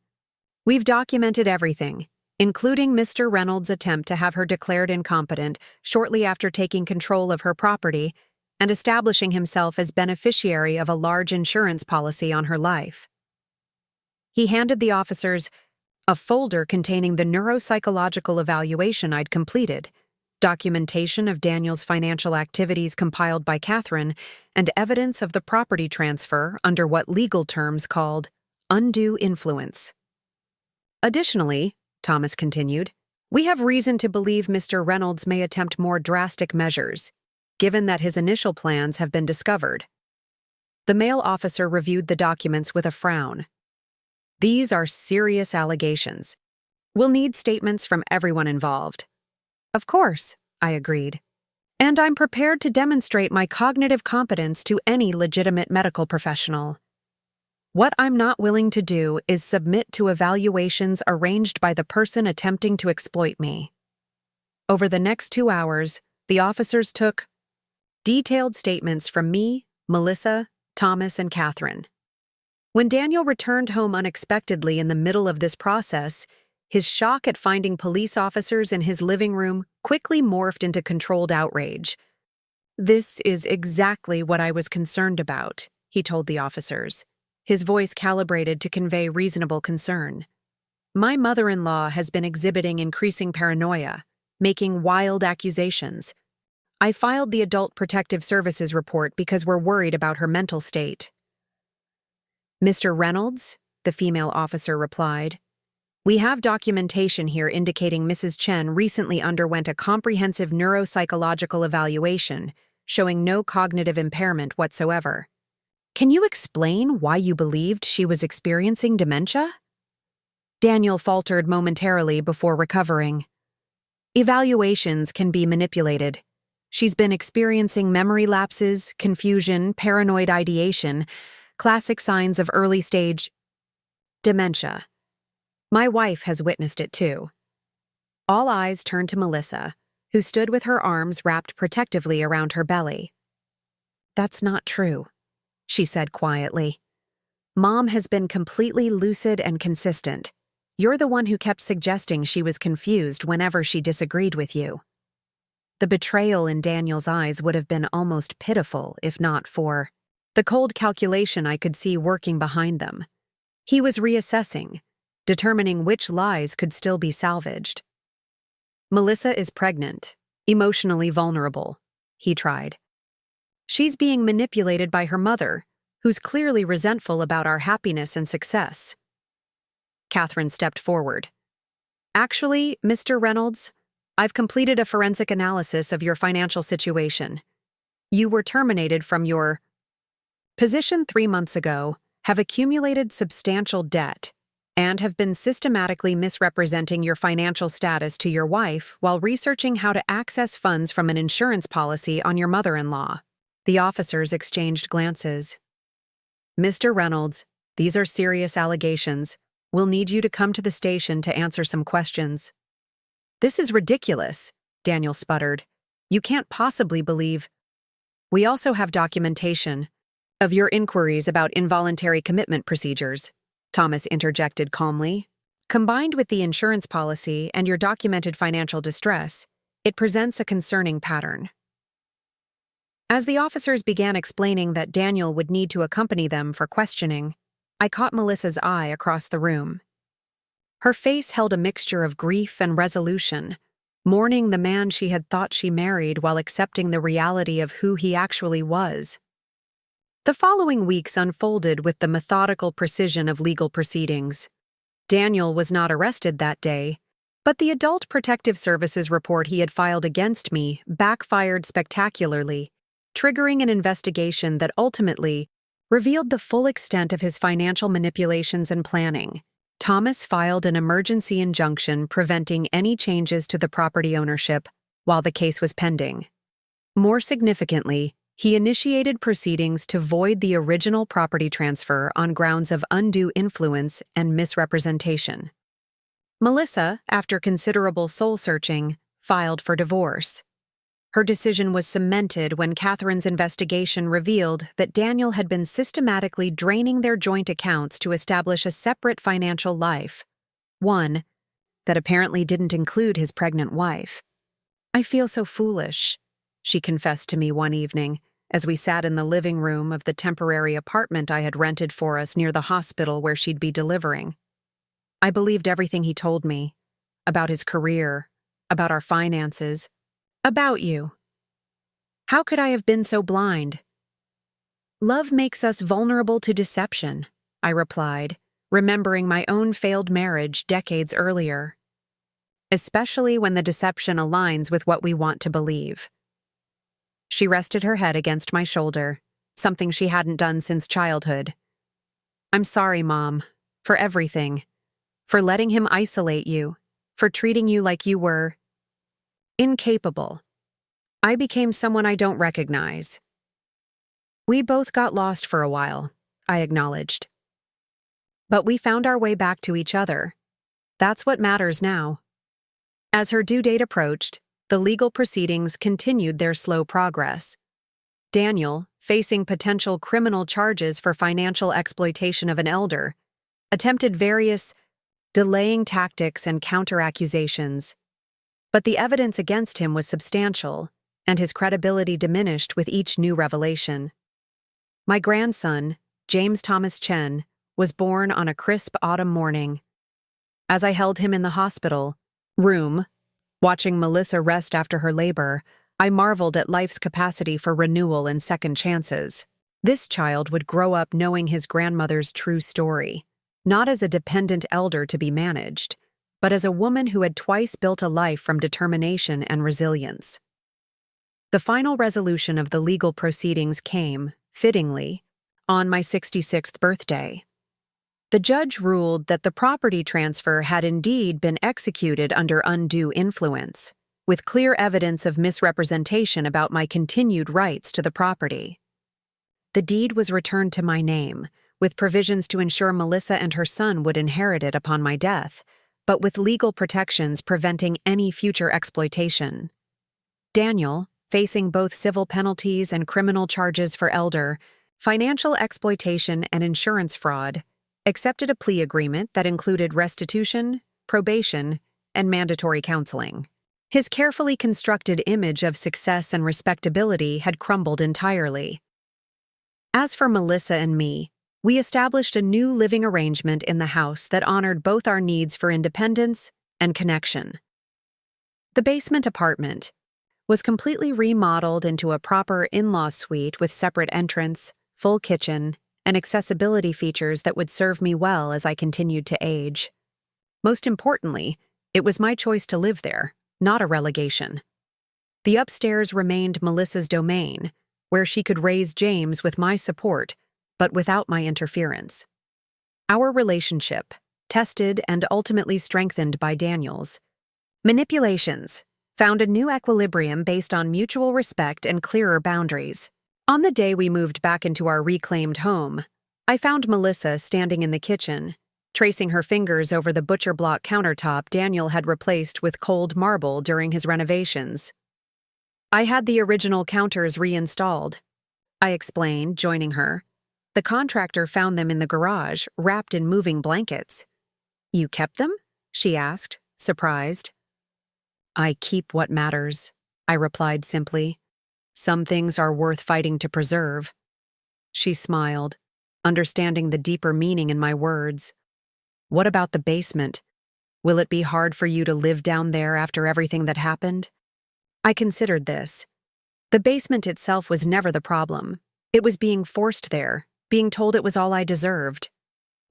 We've documented everything, including Mr. Reynolds' attempt to have her declared incompetent shortly after taking control of her property and establishing himself as beneficiary of a large insurance policy on her life. He handed the officers a folder containing the neuropsychological evaluation I'd completed, documentation of Daniel's financial activities compiled by Catherine, and evidence of the property transfer under what legal terms called undue influence. Additionally, Thomas continued, we have reason to believe Mr. Reynolds may attempt more drastic measures, given that his initial plans have been discovered. The male officer reviewed the documents with a frown. These are serious allegations. We'll need statements from everyone involved. Of course, I agreed. And I'm prepared to demonstrate my cognitive competence to any legitimate medical professional. What I'm not willing to do is submit to evaluations arranged by the person attempting to exploit me. Over the next 2 hours, the officers took detailed statements from me, Melissa, Thomas and Catherine. When Daniel returned home unexpectedly in the middle of this process, his shock at finding police officers in his living room quickly morphed into controlled outrage. "This is exactly what I was concerned about," he told the officers, his voice calibrated to convey reasonable concern. "My mother-in-law has been exhibiting increasing paranoia, making wild accusations. I filed the Adult Protective Services report because we're worried about her mental state." "Mr. Reynolds," the female officer replied, "we have documentation here indicating Mrs. Chen recently underwent a comprehensive neuropsychological evaluation, showing no cognitive impairment whatsoever. Can you explain why you believed she was experiencing dementia?" Daniel faltered momentarily before recovering. "Evaluations can be manipulated. She's been experiencing memory lapses, confusion, paranoid ideation, classic signs of early-stage dementia. My wife has witnessed it too." All eyes turned to Melissa, who stood with her arms wrapped protectively around her belly. "That's not true," she said quietly. "Mom has been completely lucid and consistent. You're the one who kept suggesting she was confused whenever she disagreed with you." The betrayal in Daniel's eyes would have been almost pitiful if not for the cold calculation I could see working behind them. He was reassessing, determining which lies could still be salvaged. "Melissa is pregnant, emotionally vulnerable," he tried. "She's being manipulated by her mother, who's clearly resentful about our happiness and success." Catherine stepped forward. "Actually, Mr. Reynolds, I've completed a forensic analysis of your financial situation. You were terminated from your position 3 months ago, have accumulated substantial debt, and have been systematically misrepresenting your financial status to your wife while researching how to access funds from an insurance policy on your mother-in-law." The officers exchanged glances. "Mr. Reynolds, these are serious allegations. We'll need you to come to the station to answer some questions." "This is ridiculous," Daniel sputtered. "You can't possibly believe—" "We also have documentation of your inquiries about involuntary commitment procedures," Thomas interjected calmly. "Combined with the insurance policy and your documented financial distress, it presents a concerning pattern." As the officers began explaining that Daniel would need to accompany them for questioning, I caught Melissa's eye across the room. Her face held a mixture of grief and resolution, mourning the man she had thought she married while accepting the reality of who he actually was. The following weeks unfolded with the methodical precision of legal proceedings. Daniel was not arrested that day, but the Adult Protective Services report he had filed against me backfired spectacularly, triggering an investigation that ultimately revealed the full extent of his financial manipulations and planning. Thomas filed an emergency injunction preventing any changes to the property ownership while the case was pending. More significantly, he initiated proceedings to void the original property transfer on grounds of undue influence and misrepresentation. Melissa, after considerable soul-searching, filed for divorce. Her decision was cemented when Catherine's investigation revealed that Daniel had been systematically draining their joint accounts to establish a separate financial life, one that apparently didn't include his pregnant wife. "I feel so foolish," she confessed to me one evening as we sat in the living room of the temporary apartment I had rented for us near the hospital where she'd be delivering. "I believed everything he told me, about his career, about our finances, about you. How could I have been so blind?" "Love makes us vulnerable to deception," I replied, remembering my own failed marriage decades earlier. "Especially when the deception aligns with what we want to believe." She rested her head against my shoulder, something she hadn't done since childhood. "I'm sorry, Mom, for everything. For letting him isolate you, for treating you like you were incapable. I became someone I don't recognize." "We both got lost for a while," I acknowledged. "But we found our way back to each other. That's what matters now." As her due date approached, the legal proceedings continued their slow progress. Daniel, facing potential criminal charges for financial exploitation of an elder, attempted various delaying tactics and counter-accusations, but the evidence against him was substantial, and his credibility diminished with each new revelation. My grandson, James Thomas Chen, was born on a crisp autumn morning. As I held him in the hospital room, watching Melissa rest after her labor, I marveled at life's capacity for renewal and second chances. This child would grow up knowing his grandmother's true story, not as a dependent elder to be managed, but as a woman who had twice built a life from determination and resilience. The final resolution of the legal proceedings came, fittingly, on my 66th birthday. The judge ruled that the property transfer had indeed been executed under undue influence, with clear evidence of misrepresentation about my continued rights to the property. The deed was returned to my name, with provisions to ensure Melissa and her son would inherit it upon my death, but with legal protections preventing any future exploitation. Daniel, facing both civil penalties and criminal charges for elder, financial exploitation and insurance fraud, accepted a plea agreement that included restitution, probation, and mandatory counseling. His carefully constructed image of success and respectability had crumbled entirely. As for Melissa and me, we established a new living arrangement in the house that honored both our needs for independence and connection. The basement apartment was completely remodeled into a proper in-law suite with separate entrance, full kitchen, and accessibility features that would serve me well as I continued to age. Most importantly, it was my choice to live there, not a relegation. The upstairs remained Melissa's domain, where she could raise James with my support, but without my interference. Our relationship, tested and ultimately strengthened by Daniel's manipulations, found a new equilibrium based on mutual respect and clearer boundaries. On the day we moved back into our reclaimed home, I found Melissa standing in the kitchen, tracing her fingers over the butcher block countertop Daniel had replaced with cold marble during his renovations. I had the original counters reinstalled, I explained, joining her. The contractor found them in the garage, wrapped in moving blankets. You kept them? She asked, surprised. I keep what matters, I replied simply. Some things are worth fighting to preserve. She smiled, understanding the deeper meaning in my words. What about the basement? Will it be hard for you to live down there after everything that happened? I considered this. The basement itself was never the problem. It was being forced there, being told it was all I deserved.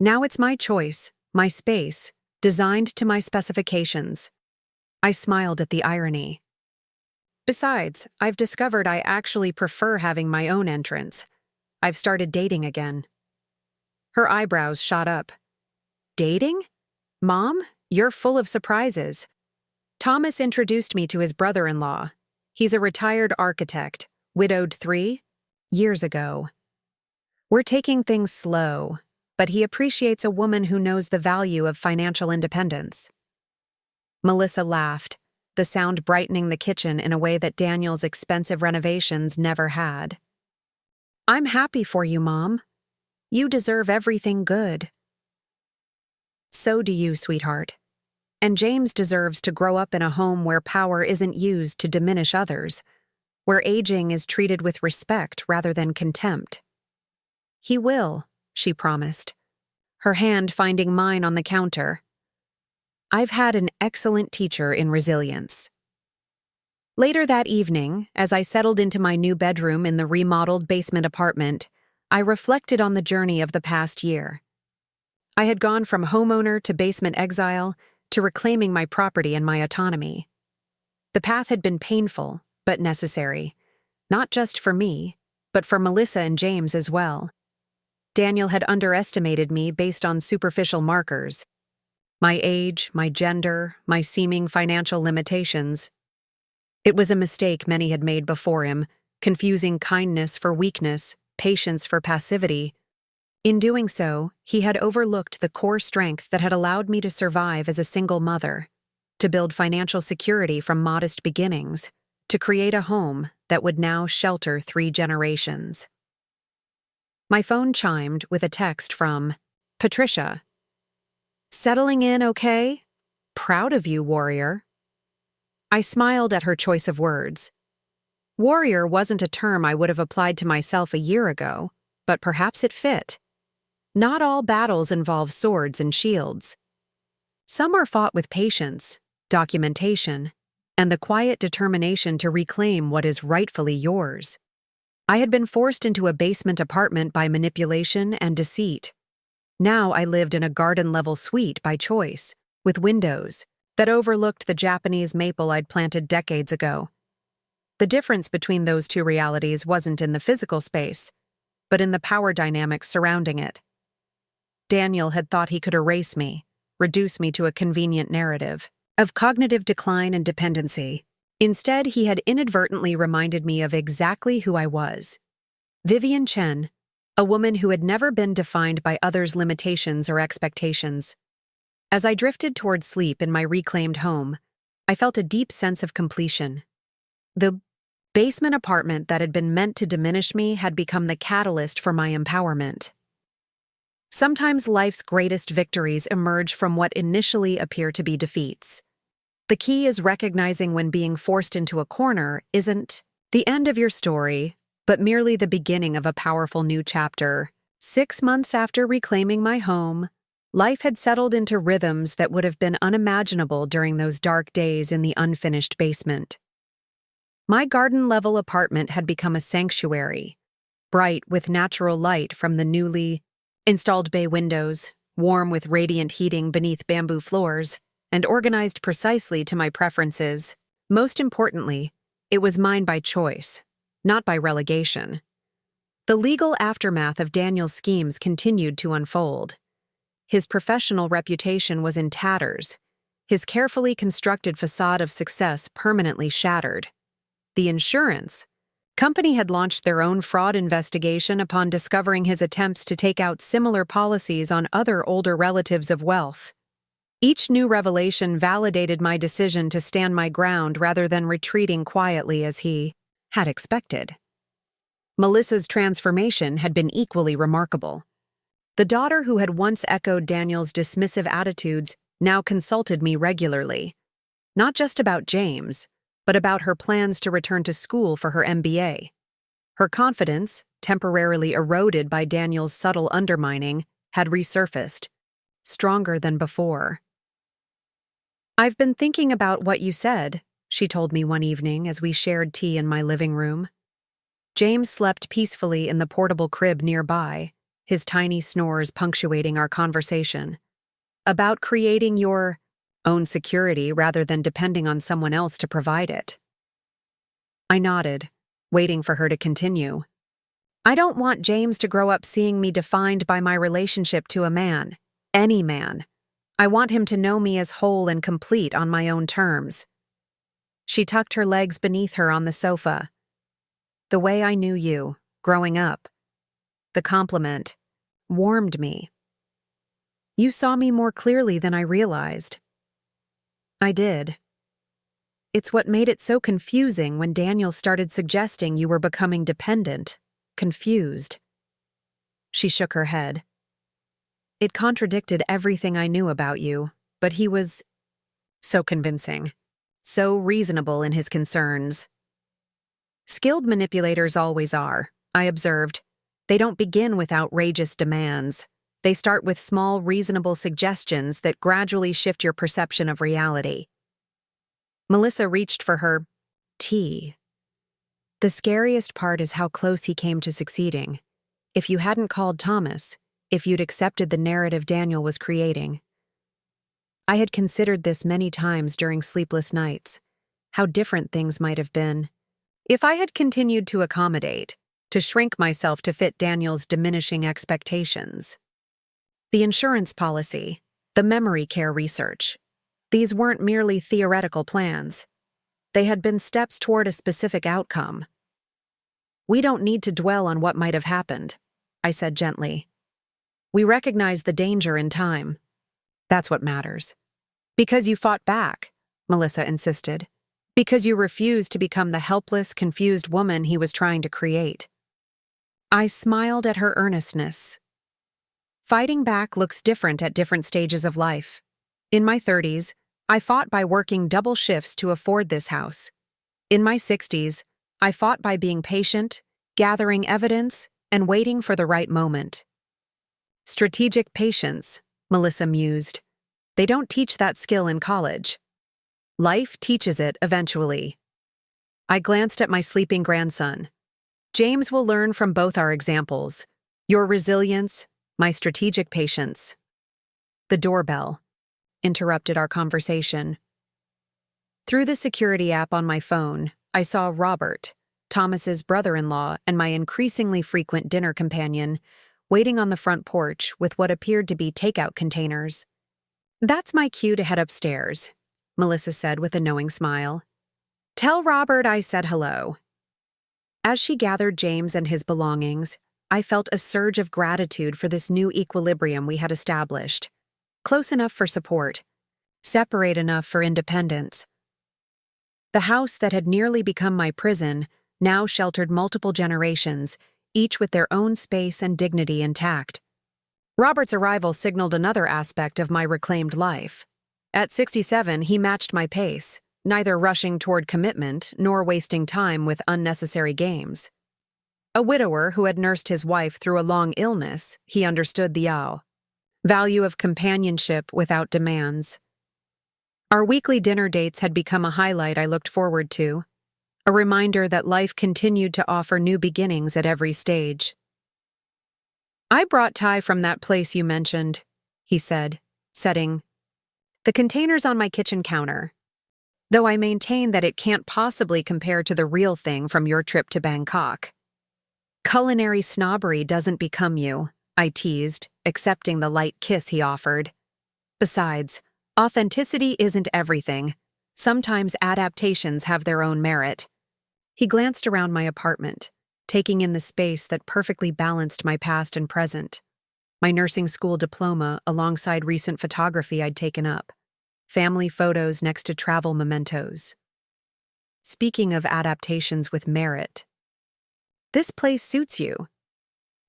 Now it's my choice, my space, designed to my specifications. I smiled at the irony. Besides, I've discovered I actually prefer having my own entrance. I've started dating again. Her eyebrows shot up. Dating? Mom, you're full of surprises. Thomas introduced me to his brother-in-law. He's a retired architect, widowed 3 years ago. We're taking things slow, but he appreciates a woman who knows the value of financial independence. Melissa laughed, the sound brightening the kitchen in a way that Daniel's expensive renovations never had. I'm happy for you, Mom. You deserve everything good. So do you, sweetheart. And James deserves to grow up in a home where power isn't used to diminish others, where aging is treated with respect rather than contempt. He will, she promised, her hand finding mine on the counter. I've had an excellent teacher in resilience. Later that evening, as I settled into my new bedroom in the remodeled basement apartment, I reflected on the journey of the past year. I had gone from homeowner to basement exile to reclaiming my property and my autonomy. The path had been painful, but necessary, not just for me, but for Melissa and James as well. Daniel had underestimated me based on superficial markers. My age, my gender, my seeming financial limitations. It was a mistake many had made before him, confusing kindness for weakness, patience for passivity. In doing so, he had overlooked the core strength that had allowed me to survive as a single mother, to build financial security from modest beginnings, to create a home that would now shelter 3 generations. My phone chimed with a text from Patricia. "Settling in okay? Proud of you, warrior." I smiled at her choice of words. Warrior wasn't a term I would have applied to myself a year ago, but perhaps it fit. Not all battles involve swords and shields. Some are fought with patience, documentation, and the quiet determination to reclaim what is rightfully yours. I had been forced into a basement apartment by manipulation and deceit. Now I lived in a garden-level suite by choice, with windows that overlooked the Japanese maple I'd planted decades ago. The difference between those two realities wasn't in the physical space, but in the power dynamics surrounding it. Daniel had thought he could erase me, reduce me to a convenient narrative of cognitive decline and dependency. Instead, he had inadvertently reminded me of exactly who I was. Vivian Chen, a woman who had never been defined by others' limitations or expectations. As I drifted toward sleep in my reclaimed home, I felt a deep sense of completion. The basement apartment that had been meant to diminish me had become the catalyst for my empowerment. Sometimes life's greatest victories emerge from what initially appear to be defeats. The key is recognizing when being forced into a corner isn't the end of your story, but merely the beginning of a powerful new chapter. 6 months after reclaiming my home, life had settled into rhythms that would have been unimaginable during those dark days in the unfinished basement. My garden-level apartment had become a sanctuary, bright with natural light from the newly installed bay windows, warm with radiant heating beneath bamboo floors, and organized precisely to my preferences. Most importantly, it was mine by choice, not by relegation. The legal aftermath of Daniel's schemes continued to unfold. His professional reputation was in tatters, his carefully constructed facade of success permanently shattered. The insurance company had launched their own fraud investigation upon discovering his attempts to take out similar policies on other older relatives of wealth. Each new revelation validated my decision to stand my ground rather than retreating quietly as he had expected. Melissa's transformation had been equally remarkable. The daughter who had once echoed Daniel's dismissive attitudes now consulted me regularly, not just about James, but about her plans to return to school for her MBA. Her confidence, temporarily eroded by Daniel's subtle undermining, had resurfaced, stronger than before. "I've been thinking about what you said," she told me one evening as we shared tea in my living room. James slept peacefully in the portable crib nearby, his tiny snores punctuating our conversation. "About creating your own security rather than depending on someone else to provide it." I nodded, waiting for her to continue. "I don't want James to grow up seeing me defined by my relationship to a man, any man. I want him to know me as whole and complete on my own terms." She tucked her legs beneath her on the sofa. "The way I knew you, growing up." The compliment warmed me. "You saw me more clearly than I realized." I did. It's what made it so confusing when Daniel started suggesting you were becoming dependent, confused. She shook her head. It contradicted everything I knew about you, but he was so convincing, so reasonable in his concerns. Skilled manipulators always are, I observed. They don't begin with outrageous demands. They start with small, reasonable suggestions that gradually shift your perception of reality. Melissa reached for her tea. "The scariest part is how close he came to succeeding. If you hadn't called Thomas, if you'd accepted the narrative Daniel was creating." I had considered this many times during sleepless nights, how different things might have been. If I had continued to accommodate, to shrink myself to fit Daniel's diminishing expectations. The insurance policy, the memory care research. These weren't merely theoretical plans. They had been steps toward a specific outcome. "We don't need to dwell on what might have happened," I said gently. "We recognize the danger in time. That's what matters." "Because you fought back," Melissa insisted. Because you refused to become the helpless, confused woman he was trying to create. I smiled at her earnestness. Fighting back looks different at different stages of life. In my 30s, I fought by working double shifts to afford this house. In my 60s, I fought by being patient, gathering evidence, and waiting for the right moment. Strategic patience, Melissa mused. They don't teach that skill in college. Life teaches it eventually. I glanced at my sleeping grandson. James will learn from both our examples. Your resilience, my strategic patience. The doorbell interrupted our conversation. Through the security app on my phone, I saw Robert, Thomas's brother-in-law and my increasingly frequent dinner companion, waiting on the front porch with what appeared to be takeout containers. That's my cue to head upstairs, Melissa said with a knowing smile. Tell Robert I said hello. As she gathered James and his belongings, I felt a surge of gratitude for this new equilibrium we had established. Close enough for support, separate enough for independence. The house that had nearly become my prison now sheltered multiple generations, each with their own space and dignity intact. Robert's arrival signaled another aspect of my reclaimed life. At 67, he matched my pace, neither rushing toward commitment nor wasting time with unnecessary games. A widower who had nursed his wife through a long illness, he understood the value of companionship without demands. Our weekly dinner dates had become a highlight I looked forward to, a reminder that life continued to offer new beginnings at every stage. I brought Ty from that place you mentioned, he said, setting the containers on my kitchen counter, though I maintain that it can't possibly compare to the real thing from your trip to Bangkok. Culinary snobbery doesn't become you, I teased, accepting the light kiss he offered. Besides, authenticity isn't everything. Sometimes adaptations have their own merit. He glanced around my apartment, taking in the space that perfectly balanced my past and present. My nursing school diploma alongside recent photography I'd taken up. Family photos next to travel mementos. Speaking of adaptations with merit. This place suits you.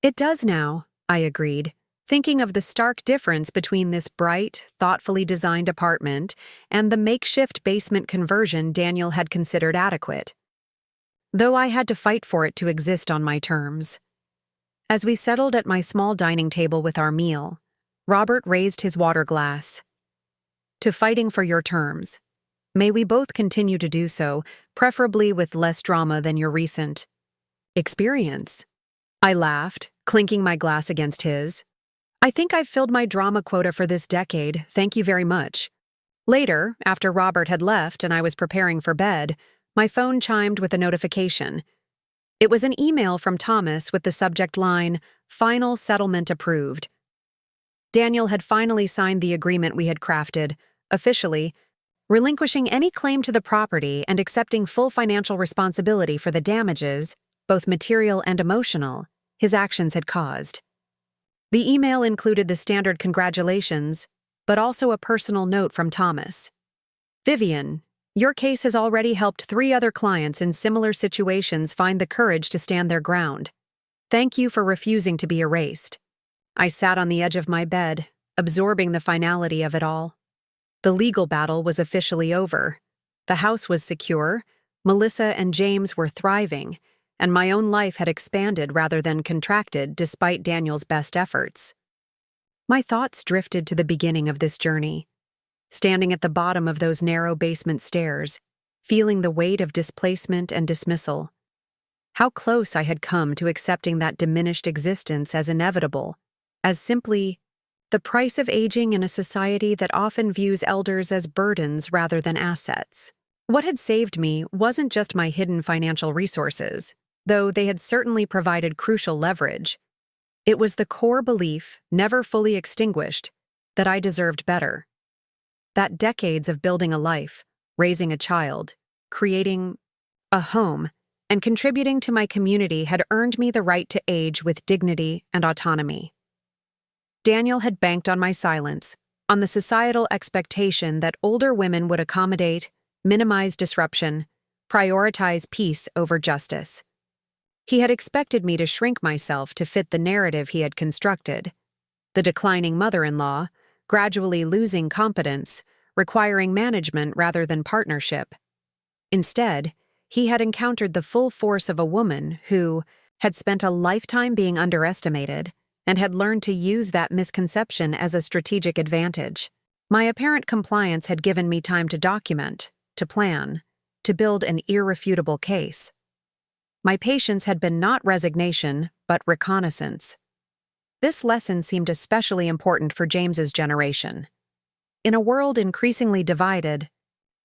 It does now, I agreed, thinking of the stark difference between this bright, thoughtfully designed apartment and the makeshift basement conversion Daniel had considered adequate. Though I had to fight for it to exist on my terms. As we settled at my small dining table with our meal, Robert raised his water glass. To fighting for your terms. May we both continue to do so, preferably with less drama than your recent experience. I laughed, clinking my glass against his. I think I've filled my drama quota for this decade, thank you very much. Later, after Robert had left and I was preparing for bed, my phone chimed with a notification. It was an email from Thomas with the subject line, "Final settlement approved." Daniel had finally signed the agreement we had crafted, officially, relinquishing any claim to the property and accepting full financial responsibility for the damages, both material and emotional, his actions had caused. The email included the standard congratulations, but also a personal note from Thomas. Vivian, your case has already helped 3 other clients in similar situations find the courage to stand their ground. Thank you for refusing to be erased. I sat on the edge of my bed, absorbing the finality of it all. The legal battle was officially over. The house was secure, Melissa and James were thriving, and my own life had expanded rather than contracted despite Daniel's best efforts. My thoughts drifted to the beginning of this journey. Standing at the bottom of those narrow basement stairs, feeling the weight of displacement and dismissal. How close I had come to accepting that diminished existence as inevitable, as simply the price of aging in a society that often views elders as burdens rather than assets. What had saved me wasn't just my hidden financial resources, though they had certainly provided crucial leverage. It was the core belief, never fully extinguished, that I deserved better. That decades of building a life, raising a child, creating a home, and contributing to my community had earned me the right to age with dignity and autonomy. Daniel had banked on my silence, on the societal expectation that older women would accommodate, minimize disruption, prioritize peace over justice. He had expected me to shrink myself to fit the narrative he had constructed. The declining mother-in-law, gradually losing competence, requiring management rather than partnership. Instead, he had encountered the full force of a woman who had spent a lifetime being underestimated and had learned to use that misconception as a strategic advantage. My apparent compliance had given me time to document, to plan, to build an irrefutable case. My patience had been not resignation, but reconnaissance. This lesson seemed especially important for James's generation. In a world increasingly divided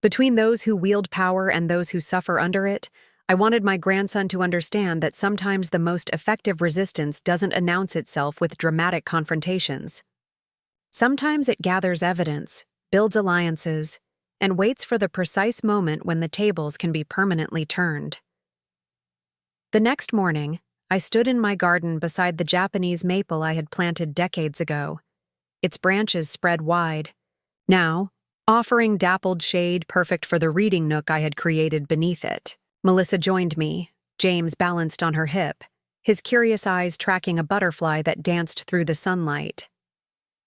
between those who wield power and those who suffer under it, I wanted my grandson to understand that sometimes the most effective resistance doesn't announce itself with dramatic confrontations. Sometimes it gathers evidence, builds alliances, and waits for the precise moment when the tables can be permanently turned. The next morning, I stood in my garden beside the Japanese maple I had planted decades ago. Its branches spread wide, now offering dappled shade perfect for the reading nook I had created beneath it. Melissa joined me, James balanced on her hip, his curious eyes tracking a butterfly that danced through the sunlight.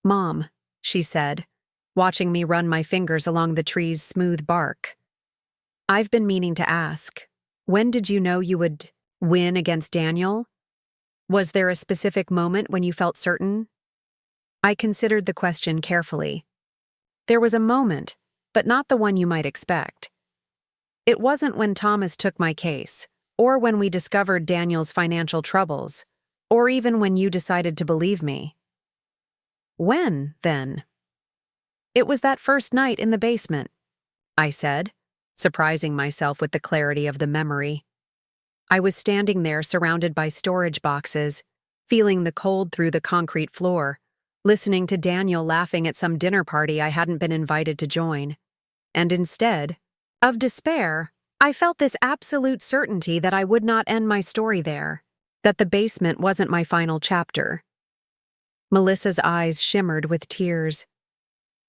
"Mom," she said, watching me run my fingers along the tree's smooth bark. "I've been meaning to ask, when did you know you would win against Daniel? Was there a specific moment when you felt certain?" I considered the question carefully. There was a moment, but not the one you might expect. It wasn't when Thomas took my case, or when we discovered Daniel's financial troubles, or even when you decided to believe me. When, then? It was that first night in the basement, I said, surprising myself with the clarity of the memory. I was standing there surrounded by storage boxes, feeling the cold through the concrete floor, listening to Daniel laughing at some dinner party I hadn't been invited to join. And instead of despair, I felt this absolute certainty that I would not end my story there, that the basement wasn't my final chapter. Melissa's eyes shimmered with tears.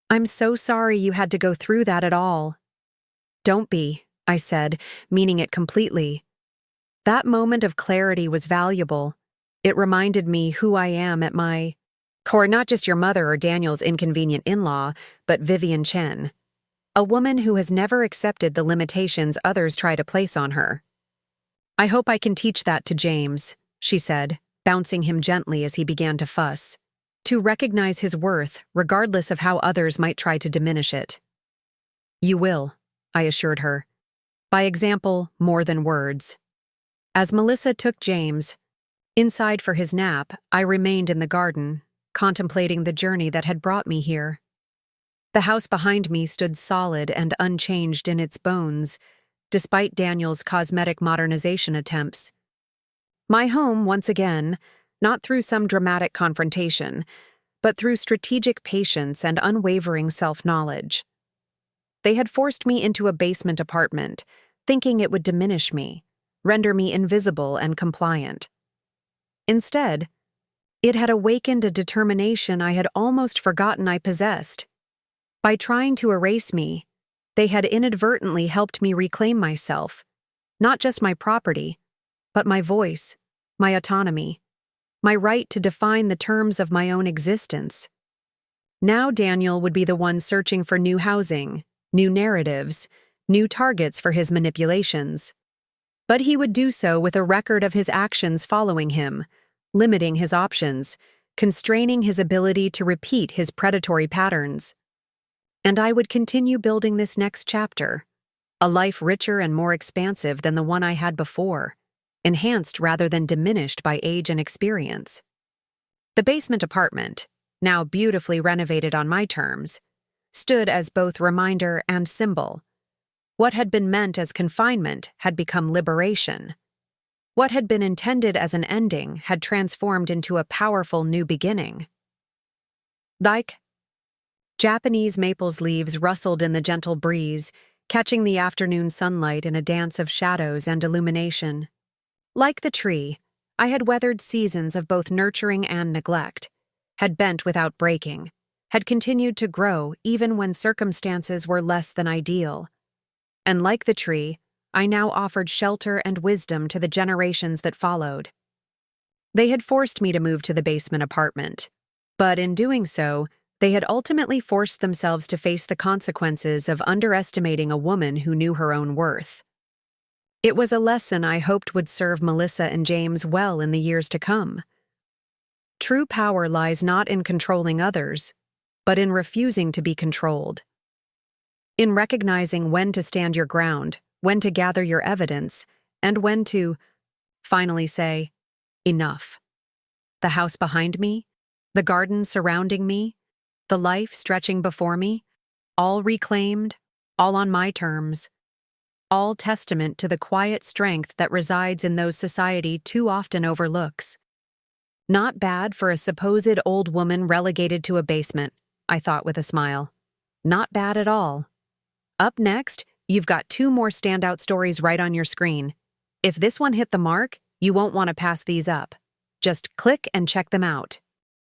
"I'm so sorry you had to go through that at all." "Don't be," I said, meaning it completely. That moment of clarity was valuable. It reminded me who I am at my core, not just your mother or Daniel's inconvenient in-law, but Vivian Chen. A woman who has never accepted the limitations others try to place on her. "I hope I can teach that to James," she said, bouncing him gently as he began to fuss. "To recognize his worth, regardless of how others might try to diminish it." "You will," I assured her. "By example, more than words." As Melissa took James inside for his nap, I remained in the garden, contemplating the journey that had brought me here. The house behind me stood solid and unchanged in its bones, despite Daniel's cosmetic modernization attempts. My home, once again, not through some dramatic confrontation, but through strategic patience and unwavering self-knowledge. They had forced me into a basement apartment, thinking it would diminish me, render me invisible and compliant. Instead, it had awakened a determination I had almost forgotten I possessed. By trying to erase me, they had inadvertently helped me reclaim myself, not just my property, but my voice, my autonomy, my right to define the terms of my own existence. Now Daniel would be the one searching for new housing, new narratives, new targets for his manipulations. But he would do so with a record of his actions following him, limiting his options, constraining his ability to repeat his predatory patterns. And I would continue building this next chapter, a life richer and more expansive than the one I had before, enhanced rather than diminished by age and experience. The basement apartment, now beautifully renovated on my terms, stood as both reminder and symbol. What had been meant as confinement had become liberation. What had been intended as an ending had transformed into a powerful new beginning. Like Japanese maple's leaves rustled in the gentle breeze, catching the afternoon sunlight in a dance of shadows and illumination. Like the tree, I had weathered seasons of both nurturing and neglect, had bent without breaking, had continued to grow even when circumstances were less than ideal. And like the tree, I now offered shelter and wisdom to the generations that followed. They had forced me to move to the basement apartment, but in doing so, they had ultimately forced themselves to face the consequences of underestimating a woman who knew her own worth. It was a lesson I hoped would serve Melissa and James well in the years to come. True power lies not in controlling others, but in refusing to be controlled. In recognizing when to stand your ground, when to gather your evidence, and when to finally say, enough. The house behind me, the garden surrounding me, the life stretching before me, all reclaimed, all on my terms, all testament to the quiet strength that resides in those society too often overlooks. Not bad for a supposed old woman relegated to a basement, I thought with a smile. Not bad at all. Up next, you've got 2 more standout stories right on your screen. If this one hit the mark, you won't want to pass these up. Just click and check them out.